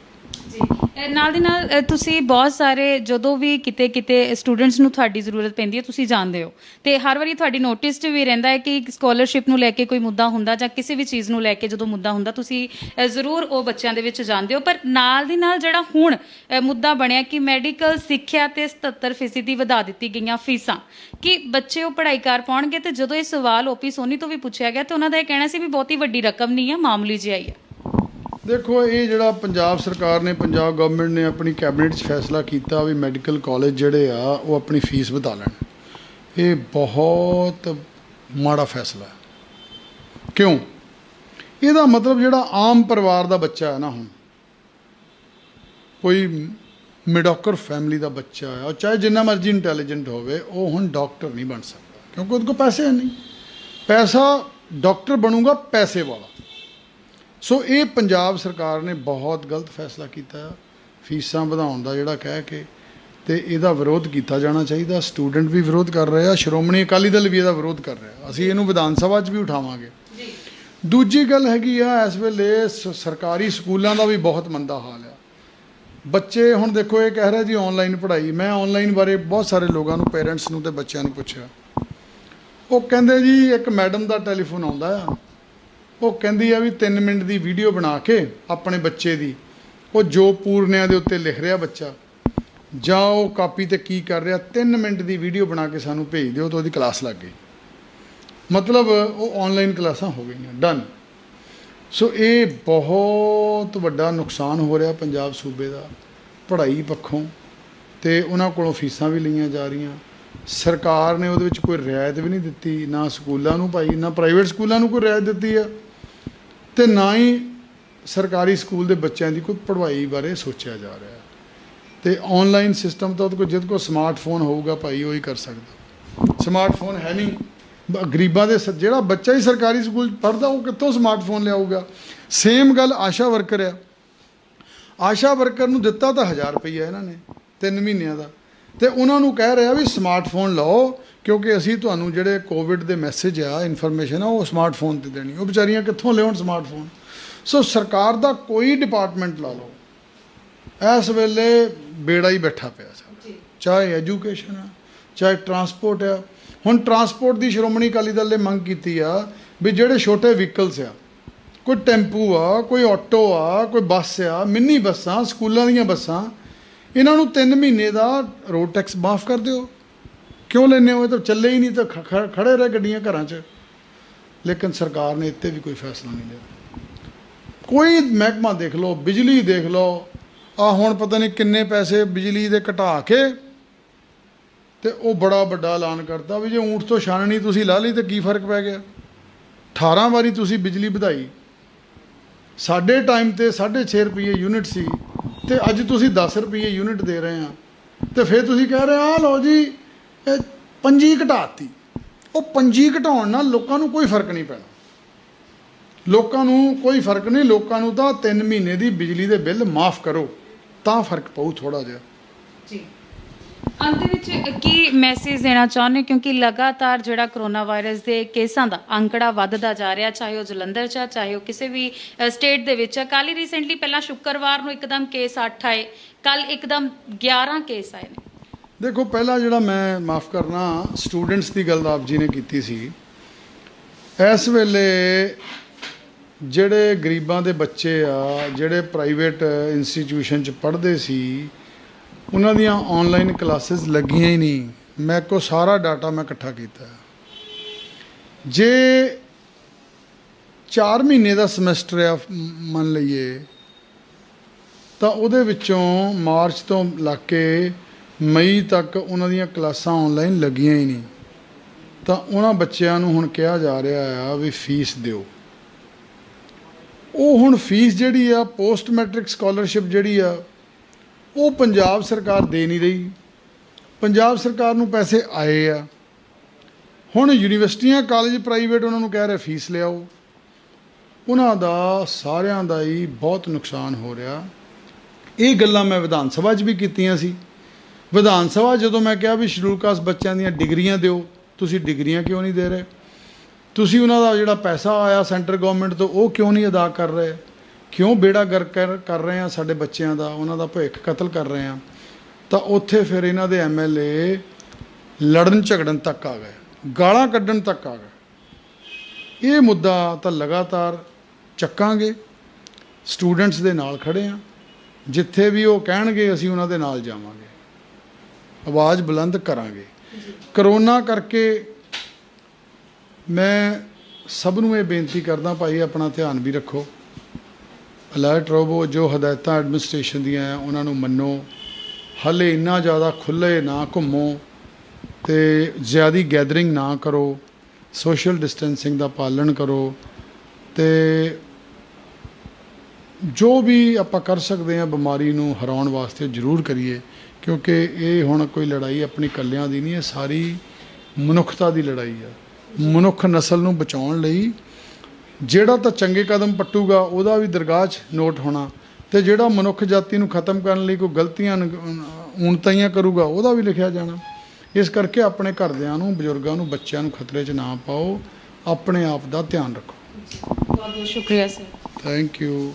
ਜੀ, ਨਾਲ ਦੀ ਨਾਲ ਤੁਸੀਂ ਬਹੁਤ ਸਾਰੇ ਜਦੋਂ ਵੀ ਕਿਤੇ ਸਟੂਡੈਂਟਸ ਨੂੰ ਤੁਹਾਡੀ ਜ਼ਰੂਰਤ ਪੈਂਦੀ ਹੈ ਤੁਸੀਂ ਜਾਣਦੇ ਹੋ, ਤੇ ਹਰ ਵਾਰੀ ਤੁਹਾਡੀ ਨੋਟਿਸ 'ਚ ਵੀ ਰਹਿੰਦਾ ਹੈ ਕਿ ਸਕਾਲਰਸ਼ਿਪ ਨੂੰ ਲੈ ਕੇ ਕੋਈ ਮੁੱਦਾ ਹੁੰਦਾ ਜਾਂ ਕਿਸੇ ਵੀ ਚੀਜ਼ ਨੂੰ ਲੈ ਕੇ ਜਦੋਂ ਮੁੱਦਾ ਹੁੰਦਾ ਤੁਸੀਂ ਜ਼ਰੂਰ ਉਹ ਬੱਚਿਆਂ ਦੇ ਵਿੱਚ ਜਾਂਦੇ ਹੋ। ਪਰ ਨਾਲ ਦੀ ਨਾਲ ਜਿਹੜਾ ਹੁਣ ਮੁੱਦਾ ਬਣਿਆ ਕਿ ਮੈਡੀਕਲ ਸਿੱਖਿਆ ਤੇ 77% ਦੀ ਵਧਾ ਦਿੱਤੀ ਗਈਆਂ ਫੀਸਾਂ, ਕਿ ਬੱਚੇ ਉਹ ਪੜ੍ਹਾਈ ਕਰ ਪਾਉਣਗੇ। ਤੇ ਜਦੋਂ ਇਹ ਸਵਾਲ OP ਸੋਨੀ ਤੋਂ ਵੀ ਪੁੱਛਿਆ ਗਿਆ ਤੇ ਉਹਨਾਂ ਦਾ ਇਹ ਕਹਿਣਾ ਸੀ ਵੀ ਬਹੁਤੀ ਵੱਡੀ ਰਕਮ ਨਹੀਂ ਹੈ, ਮਾਮੂਲੀ ਜਿਹੀ ਆਈ ਹੈ। ਦੇਖੋ, ਇਹ ਜਿਹੜਾ ਪੰਜਾਬ ਸਰਕਾਰ ਨੇ, ਪੰਜਾਬ ਗਵਰਨਮੈਂਟ ਨੇ ਆਪਣੀ ਕੈਬਨਿਟ 'ਚ ਫੈਸਲਾ ਕੀਤਾ ਵੀ ਮੈਡੀਕਲ ਕਾਲਜ ਜਿਹੜੇ ਆ ਉਹ ਆਪਣੀ ਫੀਸ ਵਧਾ ਲੈਣ, ਇਹ ਬਹੁਤ ਮਾੜਾ ਫੈਸਲਾ ਹੈ। ਕਿਉਂ? ਇਹਦਾ ਮਤਲਬ ਜਿਹੜਾ ਆਮ ਪਰਿਵਾਰ ਦਾ ਬੱਚਾ ਹੈ ਨਾ, ਹੁਣ ਕੋਈ ਮਿਡੋਕਰ ਫੈਮਿਲੀ ਦਾ ਬੱਚਾ ਹੈ, ਚਾਹੇ ਜਿੰਨਾ ਮਰਜ਼ੀ ਇੰਟੈਲੀਜੈਂਟ ਹੋਵੇ, ਉਹ ਹੁਣ ਡਾਕਟਰ ਨਹੀਂ ਬਣ ਸਕਦਾ ਕਿਉਂਕਿ ਉਹਦੇ ਕੋਲ ਪੈਸੇ ਨਹੀਂ। ਪੈਸਾ ਡਾਕਟਰ ਬਣੂਗਾ ਪੈਸੇ ਵਾਲਾ। ਸੋ ਇਹ ਪੰਜਾਬ ਸਰਕਾਰ ਨੇ ਬਹੁਤ ਗਲਤ ਫੈਸਲਾ ਕੀਤਾ, ਫੀਸਾਂ ਵਧਾਉਣ ਦਾ ਜਿਹੜਾ ਕਹਿ ਕੇ, ਤੇ ਇਹਦਾ ਵਿਰੋਧ ਕੀਤਾ ਜਾਣਾ ਚਾਹੀਦਾ। ਸਟੂਡੈਂਟ ਵੀ ਵਿਰੋਧ ਕਰ ਰਹੇ ਆ, ਸ਼੍ਰੋਮਣੀ ਅਕਾਲੀ ਦਲ ਵੀ ਇਹਦਾ ਵਿਰੋਧ ਕਰ ਰਿਹਾ। ਅਸੀਂ ਇਹਨੂੰ ਵਿਧਾਨ ਸਭਾ 'ਚ ਵੀ ਉਠਾਵਾਂਗੇ। ਦੂਜੀ ਗੱਲ ਹੈਗੀ ਆ, ਇਸ ਵੇਲੇ ਸਰਕਾਰੀ ਸਕੂਲਾਂ ਦਾ ਵੀ ਬਹੁਤ ਮੰਦਾ ਹਾਲ ਆ। ਬੱਚੇ ਹੁਣ ਦੇਖੋ, ਇਹ ਕਹਿ ਰਿਹਾ ਜੀ ਆਨਲਾਈਨ ਪੜ੍ਹਾਈ। ਮੈਂ ਆਨਲਾਈਨ ਬਾਰੇ ਬਹੁਤ ਸਾਰੇ ਲੋਕਾਂ ਨੂੰ, ਪੇਰੈਂਟਸ ਨੂੰ ਤੇ ਬੱਚਿਆਂ ਨੂੰ ਪੁੱਛਿਆ, ਉਹ ਕਹਿੰਦੇ ਜੀ ਇੱਕ ਮੈਡਮ ਦਾ ਟੈਲੀਫੋਨ ਆਉਂਦਾ ਆ, ਉਹ ਕਹਿੰਦੀ ਆ ਵੀ 3 ਮਿੰਟ ਦੀ ਵੀਡੀਓ ਬਣਾ ਕੇ ਆਪਣੇ ਬੱਚੇ ਦੀ, ਉਹ ਜੋ ਪੂਰਨਿਆਂ ਦੇ ਉੱਤੇ ਲਿਖ ਰਿਹਾ ਬੱਚਾ ਜਾਂ ਉਹ ਕਾਪੀ ਤੇ ਕੀ ਕਰ ਰਿਹਾ, 3 ਮਿੰਟ ਦੀ ਵੀਡੀਓ ਬਣਾ ਕੇ ਸਾਨੂੰ ਭੇਜ ਦਿਓ ਤਾਂ ਉਹਦੀ ਕਲਾਸ ਲੱਗ ਗਈ। ਮਤਲਬ ਉਹ ਆਨਲਾਈਨ ਕਲਾਸਾਂ ਹੋ ਗਈਆਂ, ਡਨ। ਸੋ ਇਹ ਬਹੁਤ ਵੱਡਾ ਨੁਕਸਾਨ ਹੋ ਰਿਹਾ ਪੰਜਾਬ ਸੂਬੇ ਦਾ ਪੜ੍ਹਾਈ ਪੱਖੋਂ, ਤੇ ਉਹਨਾਂ ਕੋਲੋਂ ਫੀਸਾਂ ਵੀ ਲਈਆਂ ਜਾ ਰਹੀਆਂ। ਸਰਕਾਰ ਨੇ ਉਹਦੇ ਵਿੱਚ ਕੋਈ ਰਿਆਇਤ ਵੀ ਨਹੀਂ ਦਿੱਤੀ, ਨਾ ਸਕੂਲਾਂ ਨੂੰ ਭਾਈ, ਨਾ ਪ੍ਰਾਈਵੇਟ ਸਕੂਲਾਂ ਨੂੰ ਕੋਈ ਰਿਆਇਤ ਦਿੱਤੀ ਆ, ਤੇ ਨਾ ਹੀ ਸਰਕਾਰੀ ਸਕੂਲ ਦੇ ਬੱਚਿਆਂ ਦੀ ਕੋਈ ਪੜ੍ਹਾਈ ਬਾਰੇ ਸੋਚਿਆ ਜਾ ਰਿਹਾ। ਤੇ ਆਨਲਾਈਨ ਸਿਸਟਮ ਤਾਂ ਉਹਦੇ ਕੋਲ, ਜਿਹਦੇ ਕੋਲ ਸਮਾਰਟਫੋਨ ਹੋਊਗਾ ਭਾਈ ਉਹ ਹੀ ਕਰ ਸਕਦਾ। ਸਮਾਰਟਫੋਨ ਹੈ ਨਹੀਂ ਗਰੀਬਾਂ ਦੇ, ਜਿਹੜਾ ਬੱਚਾ ਹੀ ਸਰਕਾਰੀ ਸਕੂਲ ਪੜ੍ਹਦਾ ਉਹ ਕਿੱਥੋਂ ਸਮਾਰਟਫੋਨ ਲਿਆਊਗਾ। ਸੇਮ ਗੱਲ ਆਸ਼ਾ ਵਰਕਰ ਆ। ਆਸ਼ਾ ਵਰਕਰ ਨੂੰ ਦਿੱਤਾ ਤਾਂ 1000 ਰੁਪਈਆ ਇਹਨਾਂ ਨੇ 3 ਮਹੀਨਿਆਂ ਦਾ, ਤੇ ਉਹਨਾਂ ਨੂੰ ਕਹਿ ਰਿਹਾ ਵੀ ਸਮਾਰਟਫੋਨ ਲਓ ਕਿਉਂਕਿ ਅਸੀਂ ਤੁਹਾਨੂੰ ਜਿਹੜੇ ਕੋਵਿਡ ਦੇ ਮੈਸੇਜ ਆ, ਇਨਫੋਰਮੇਸ਼ਨ ਆ, ਉਹ ਸਮਾਰਟਫੋਨ 'ਤੇ ਦੇਣੀ। ਉਹ ਵਿਚਾਰੀਆਂ ਕਿੱਥੋਂ ਲਿਆਉਣ ਸਮਾਰਟਫੋਨ। ਸੋ ਸਰਕਾਰ ਦਾ ਕੋਈ ਡਿਪਾਰਟਮੈਂਟ ਲਾ ਲਓ, ਇਸ ਵੇਲੇ ਬੇੜਾ ਹੀ ਬੈਠਾ ਪਿਆ ਸਾਡਾ, ਚਾਹੇ ਐਜੂਕੇਸ਼ਨ ਆ, ਚਾਹੇ ਟਰਾਂਸਪੋਰਟ ਆ। ਹੁਣ ਟਰਾਂਸਪੋਰਟ ਦੀ ਸ਼੍ਰੋਮਣੀ ਅਕਾਲੀ ਦਲ ਨੇ ਮੰਗ ਕੀਤੀ ਆ ਵੀ ਜਿਹੜੇ ਛੋਟੇ ਵਹੀਕਲਸ ਆ, ਕੋਈ ਟੈਂਪੂ ਆ, ਕੋਈ ਆਟੋ ਆ, ਕੋਈ ਬੱਸ ਆ, ਮਿੰਨੀ ਬੱਸਾਂ, ਸਕੂਲਾਂ ਦੀਆਂ ਬੱਸਾਂ, ਇਹਨਾਂ ਨੂੰ 3 ਮਹੀਨੇ ਦਾ ਰੋਡ ਟੈਕਸ ਮਾਫ ਕਰ ਦਿਓ। ਕਿਉਂ ਲੈਂਦੇ ਹੋ? ਇਹ ਤਾਂ ਚੱਲੇ ਹੀ ਨਹੀਂ, ਤਾਂ ਖੜੇ ਰਹੇ ਗੱਡੀਆਂ ਘਰਾਂ 'ਚ। ਲੇਕਿਨ ਸਰਕਾਰ ਨੇ ਇੱਥੇ ਵੀ ਕੋਈ ਫੈਸਲਾ ਨਹੀਂ ਲਿਆ। ਕੋਈ ਮਹਿਕਮਾ ਦੇਖ ਲਓ, ਬਿਜਲੀ ਦੇਖ ਲਓ, ਆ ਹੁਣ ਪਤਾ ਨਹੀਂ ਕਿੰਨੇ ਪੈਸੇ ਬਿਜਲੀ ਦੇ ਘਟਾ ਕੇ ਤੇ ਉਹ ਬੜਾ ਵੱਡਾ ਐਲਾਨ ਕਰਤਾ ਵੀ ਜੇ ਊਂਠ ਤੋਂ ਛਾਨਣੀ ਤੁਸੀਂ ਲਾ ਲਈ ਤਾਂ ਕੀ ਫਰਕ ਪੈ ਗਿਆ। 18 ਵਾਰੀ ਤੁਸੀਂ ਬਿਜਲੀ ਵਧਾਈ। ਸਾਡੇ ਟਾਈਮ ਤੇ 6.5 ਰੁਪਏ ਯੂਨਿਟ ਸੀ ਤੇ ਅੱਜ ਤੁਸੀਂ 10 ਰੁਪਏ ਯੂਨਿਟ ਦੇ ਰਹੇ ਆ, ਤੇ ਫਿਰ ਤੁਸੀਂ ਕਹਿ ਰਹੇ ਆ ਲਓ ਜੀ ਇਹ ਪੰਜੀ ਘਟਾਤੀ। ਉਹ ਪੰਜੀ ਘਟਾਉਣ ਨਾਲ ਲੋਕਾਂ ਨੂੰ ਕੋਈ ਫਰਕ ਨਹੀਂ ਪੈਣਾ, ਲੋਕਾਂ ਨੂੰ ਕੋਈ ਫਰਕ ਨਹੀਂ। ਲੋਕਾਂ ਨੂੰ ਤਾਂ 3 ਮਹੀਨੇ ਦੀ ਬਿਜਲੀ ਦੇ ਬਿੱਲ ਮਾਫ ਕਰੋ ਤਾਂ ਫਰਕ ਪਊ ਥੋੜਾ ਜਿਹਾ। ਜੀ, ਅੰਤ ਵਿੱਚ ਕੀ ਮੈਸੇਜ ਦੇਣਾ ਚਾਹੁੰਦੇ, ਕਿਉਂਕਿ ਲਗਾਤਾਰ ਜਿਹੜਾ ਕਰੋਨਾ ਵਾਇਰਸ ਦੇ ਕੇਸਾਂ ਦਾ ਅੰਕੜਾ ਵੱਧਦਾ ਜਾ ਰਿਹਾ, ਚਾਹੇ ਉਹ ਜਲੰਧਰ 'ਚ ਆ, ਚਾਹੇ ਉਹ ਕਿਸੇ ਵੀ ਸਟੇਟ ਦੇ ਵਿੱਚ। ਕੱਲ੍ਹ ਹੀ ਰੀਸੈਂਟਲੀ ਪਹਿਲਾਂ ਸ਼ੁੱਕਰਵਾਰ ਨੂੰ ਇੱਕਦਮ ਕੇਸ 8 ਆਏ, ਕੱਲ੍ਹ ਇੱਕਦਮ 11 ਕੇਸ ਆਏ ਨੇ। ਦੇਖੋ, ਪਹਿਲਾਂ ਜਿਹੜਾ ਮੈਂ ਮਾਫ ਕਰਨਾ ਸਟੂਡੈਂਟਸ ਦੀ ਗੱਲ ਆਪ ਜੀ ਨੇ ਕੀਤੀ ਸੀ, ਇਸ ਵੇਲੇ ਜਿਹੜੇ ਗਰੀਬਾਂ ਦੇ ਬੱਚੇ ਆ, ਜਿਹੜੇ ਪ੍ਰਾਈਵੇਟ ਇੰਸਟੀਟਿਊਸ਼ਨ 'ਚ ਪੜ੍ਹਦੇ ਸੀ, ਉਹਨਾਂ ਦੀਆਂ ਆਨਲਾਈਨ ਕਲਾਸਿਸ ਲੱਗੀਆਂ ਹੀ ਨਹੀਂ। ਮੈਂ ਕੋ ਸਾਰਾ ਡਾਟਾ ਮੈਂ ਇਕੱਠਾ ਕੀਤਾ। ਜੇ 4 ਮਹੀਨੇ ਦਾ ਸਮੈਸਟਰ ਆ ਮੰਨ ਲਈਏ, ਤਾਂ ਉਹਦੇ ਵਿੱਚੋਂ ਮਾਰਚ ਤੋਂ ਲੱਗ ਕੇ ਮਈ ਤੱਕ ਉਹਨਾਂ ਦੀਆਂ ਕਲਾਸਾਂ ਆਨਲਾਈਨ ਲੱਗੀਆਂ ਹੀ ਨਹੀਂ। ਤਾਂ ਉਹਨਾਂ ਬੱਚਿਆਂ ਨੂੰ ਹੁਣ ਕਿਹਾ ਜਾ ਰਿਹਾ ਆ ਵੀ ਫੀਸ ਦਿਓ। ਉਹ ਹੁਣ ਫੀਸ ਜਿਹੜੀ ਆ, ਪੋਸਟ ਮੈਟ੍ਰਿਕ ਸਕਾਲਰਸ਼ਿਪ ਜਿਹੜੀ ਆ, ਉਹ ਪੰਜਾਬ ਸਰਕਾਰ ਦੇ ਨਹੀਂ ਰਹੀ। ਪੰਜਾਬ ਸਰਕਾਰ ਨੂੰ ਪੈਸੇ ਆਏ ਆ, ਹੁਣ ਯੂਨੀਵਰਸਿਟੀਆਂ ਕਾਲਜ ਪ੍ਰਾਈਵੇਟ ਉਹਨਾਂ ਨੂੰ ਕਹਿ ਰਹੇ ਫੀਸ ਲਿਆਓ। ਉਹਨਾਂ ਦਾ ਸਾਰਿਆਂ ਦਾ ਹੀ ਬਹੁਤ ਨੁਕਸਾਨ ਹੋ ਰਿਹਾ। ਇਹ ਗੱਲਾਂ ਮੈਂ ਵਿਧਾਨ ਸਭਾ 'ਚ ਵੀ ਕੀਤੀਆਂ ਸੀ। ਵਿਧਾਨ ਸਭਾ ਜਦੋਂ ਮੈਂ ਕਿਹਾ ਵੀ ਸ਼ਡਿਊਲ ਕਾਸਟ ਬੱਚਿਆਂ ਦੀਆਂ ਡਿਗਰੀਆਂ ਦਿਓ, ਤੁਸੀਂ ਡਿਗਰੀਆਂ ਕਿਉਂ ਨਹੀਂ ਦੇ ਰਹੇ? ਤੁਸੀਂ ਉਹਨਾਂ ਦਾ ਜਿਹੜਾ ਪੈਸਾ ਆਇਆ ਸੈਂਟਰ ਗਵਰਨਮੈਂਟ ਤੋਂ ਉਹ ਕਿਉਂ ਨਹੀਂ ਅਦਾ ਕਰ ਰਹੇ? ਕਿਉਂ ਬੇੜਾ ਗਰਕ ਕਰ ਰਹੇ ਆ ਸਾਡੇ ਬੱਚਿਆਂ ਦਾ, ਉਹਨਾਂ ਦਾ ਭਵਿੱਖ ਕਤਲ ਕਰ ਰਹੇ ਆ? ਤਾਂ ਉੱਥੇ ਫਿਰ ਇਹਨਾਂ ਦੇ MLA ਲੜਨ ਝਗੜਨ ਤੱਕ ਆ ਗਏ, ਗਾਲਾਂ ਕੱਢਣ ਤੱਕ ਆ ਗਏ। ਇਹ ਮੁੱਦਾ ਤਾਂ ਲਗਾਤਾਰ ਚੱਕਾਂਗੇ, ਸਟੂਡੈਂਟਸ ਦੇ ਨਾਲ ਖੜੇ ਆ, ਜਿੱਥੇ ਵੀ ਉਹ ਕਹਿਣਗੇ ਅਸੀਂ ਉਹਨਾਂ ਦੇ ਨਾਲ ਜਾਵਾਂਗੇ, ਆਵਾਜ਼ ਬੁਲੰਦ ਕਰਾਂਗੇ। ਕਰੋਨਾ ਕਰਕੇ ਮੈਂ ਸਭ ਨੂੰ ਇਹ ਬੇਨਤੀ ਕਰਦਾ, ਭਾਈ ਆਪਣਾ ਧਿਆਨ ਵੀ ਰੱਖੋ, ਅਲਰਟ ਰਹੋ, ਜੋ ਹਦਾਇਤਾਂ ਐਡਮਿਨਿਸਟ੍ਰੇਸ਼ਨ ਦੀਆਂ ਆ ਉਹਨਾਂ ਨੂੰ ਮੰਨੋ। ਹਾਲੇ ਇੰਨਾ ਜ਼ਿਆਦਾ ਖੁੱਲ੍ਹੇ ਨਾ ਘੁੰਮੋ ਅਤੇ ਜ਼ਿਆਦਾ ਗੈਦਰਿੰਗ ਨਾ ਕਰੋ, ਸੋਸ਼ਲ ਡਿਸਟੈਂਸਿੰਗ ਦਾ ਪਾਲਣ ਕਰੋ, ਅਤੇ ਜੋ ਵੀ ਆਪਾਂ ਕਰ ਸਕਦੇ ਹਾਂ ਬਿਮਾਰੀ ਨੂੰ ਹਰਾਉਣ ਵਾਸਤੇ ਜ਼ਰੂਰ ਕਰੀਏ, ਕਿਉਂਕਿ ਇਹ ਹੁਣ ਕੋਈ ਲੜਾਈ ਆਪਣੀ ਇਕੱਲਿਆਂ ਦੀ ਨਹੀਂ, ਇਹ ਸਾਰੀ ਮਨੁੱਖਤਾ ਦੀ ਲੜਾਈ ਆ। ਮਨੁੱਖ ਨਸਲ ਨੂੰ ਬਚਾਉਣ ਲਈ ਜਿਹੜਾ ਤਾਂ ਚੰਗੇ ਕਦਮ ਪੱਟੂਗਾ ਉਹਦਾ ਵੀ ਦਰਗਾਹ 'ਚ ਨੋਟ ਹੋਣਾ, ਅਤੇ ਜਿਹੜਾ ਮਨੁੱਖ ਜਾਤੀ ਨੂੰ ਖਤਮ ਕਰਨ ਲਈ ਕੋਈ ਗਲਤੀਆਂ ਊਣਤਾਈਆਂ ਕਰੂਗਾ ਉਹਦਾ ਵੀ ਲਿਖਿਆ ਜਾਣਾ। ਇਸ ਕਰਕੇ ਆਪਣੇ ਘਰਦਿਆਂ ਨੂੰ, ਬਜ਼ੁਰਗਾਂ ਨੂੰ, ਬੱਚਿਆਂ ਨੂੰ ਖਤਰੇ 'ਚ ਨਾ ਪਾਓ, ਆਪਣੇ ਆਪ ਦਾ ਧਿਆਨ ਰੱਖੋ। ਬਹੁਤ ਬਹੁਤ ਸ਼ੁਕਰੀਆ ਸਰ। Thank you.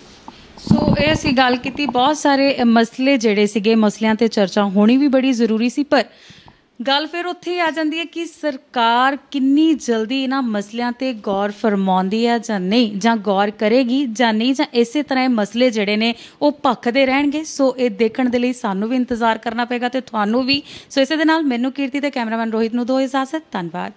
ਸੋ ਇਹ ਅਸੀਂ ਗੱਲ ਕੀਤੀ, ਬਹੁਤ ਸਾਰੇ ਮਸਲੇ ਜਿਹੜੇ ਸੀਗੇ, ਮਸਲਿਆਂ ਤੇ ਚਰਚਾ ਹੋਣੀ ਵੀ ਬੜੀ ਜ਼ਰੂਰੀ ਸੀ, ਪਰ ਗੱਲ ਫਿਰ ਉੱਥੇ ਹੀ ਆ ਜਾਂਦੀ ਹੈ ਕਿ ਸਰਕਾਰ ਕਿੰਨੀ ਜਲਦੀ ਇਹਨਾਂ ਮਸਲਿਆਂ ਤੇ ਗੌਰ ਫਰਮਾਉਂਦੀ ਹੈ ਜਾਂ ਨਹੀਂ, ਜਾਂ ਗੌਰ ਕਰੇਗੀ ਜਾਂ ਨਹੀਂ, ਜਾਂ ਇਸੇ ਤਰ੍ਹਾਂ ਇਹ ਮਸਲੇ ਜਿਹੜੇ ਨੇ ਉਹ ਭਖਦੇ ਰਹਿਣਗੇ। ਸੋ ਇਹ ਦੇਖਣ ਦੇ ਲਈ ਸਾਨੂੰ ਵੀ ਇੰਤਜ਼ਾਰ ਕਰਨਾ ਪਏਗਾ ਤੇ ਤੁਹਾਨੂੰ ਵੀ। ਸੋ ਇਸੇ ਦੇ ਨਾਲ ਮੈਨੂੰ, ਕੀਰਤੀ ਤੇ ਕੈਮਰਾਮੈਨ ਰੋਹਿਤ ਨੂੰ ਦਿਓ ਇਜਾਜ਼ਤ। ਧੰਨਵਾਦ।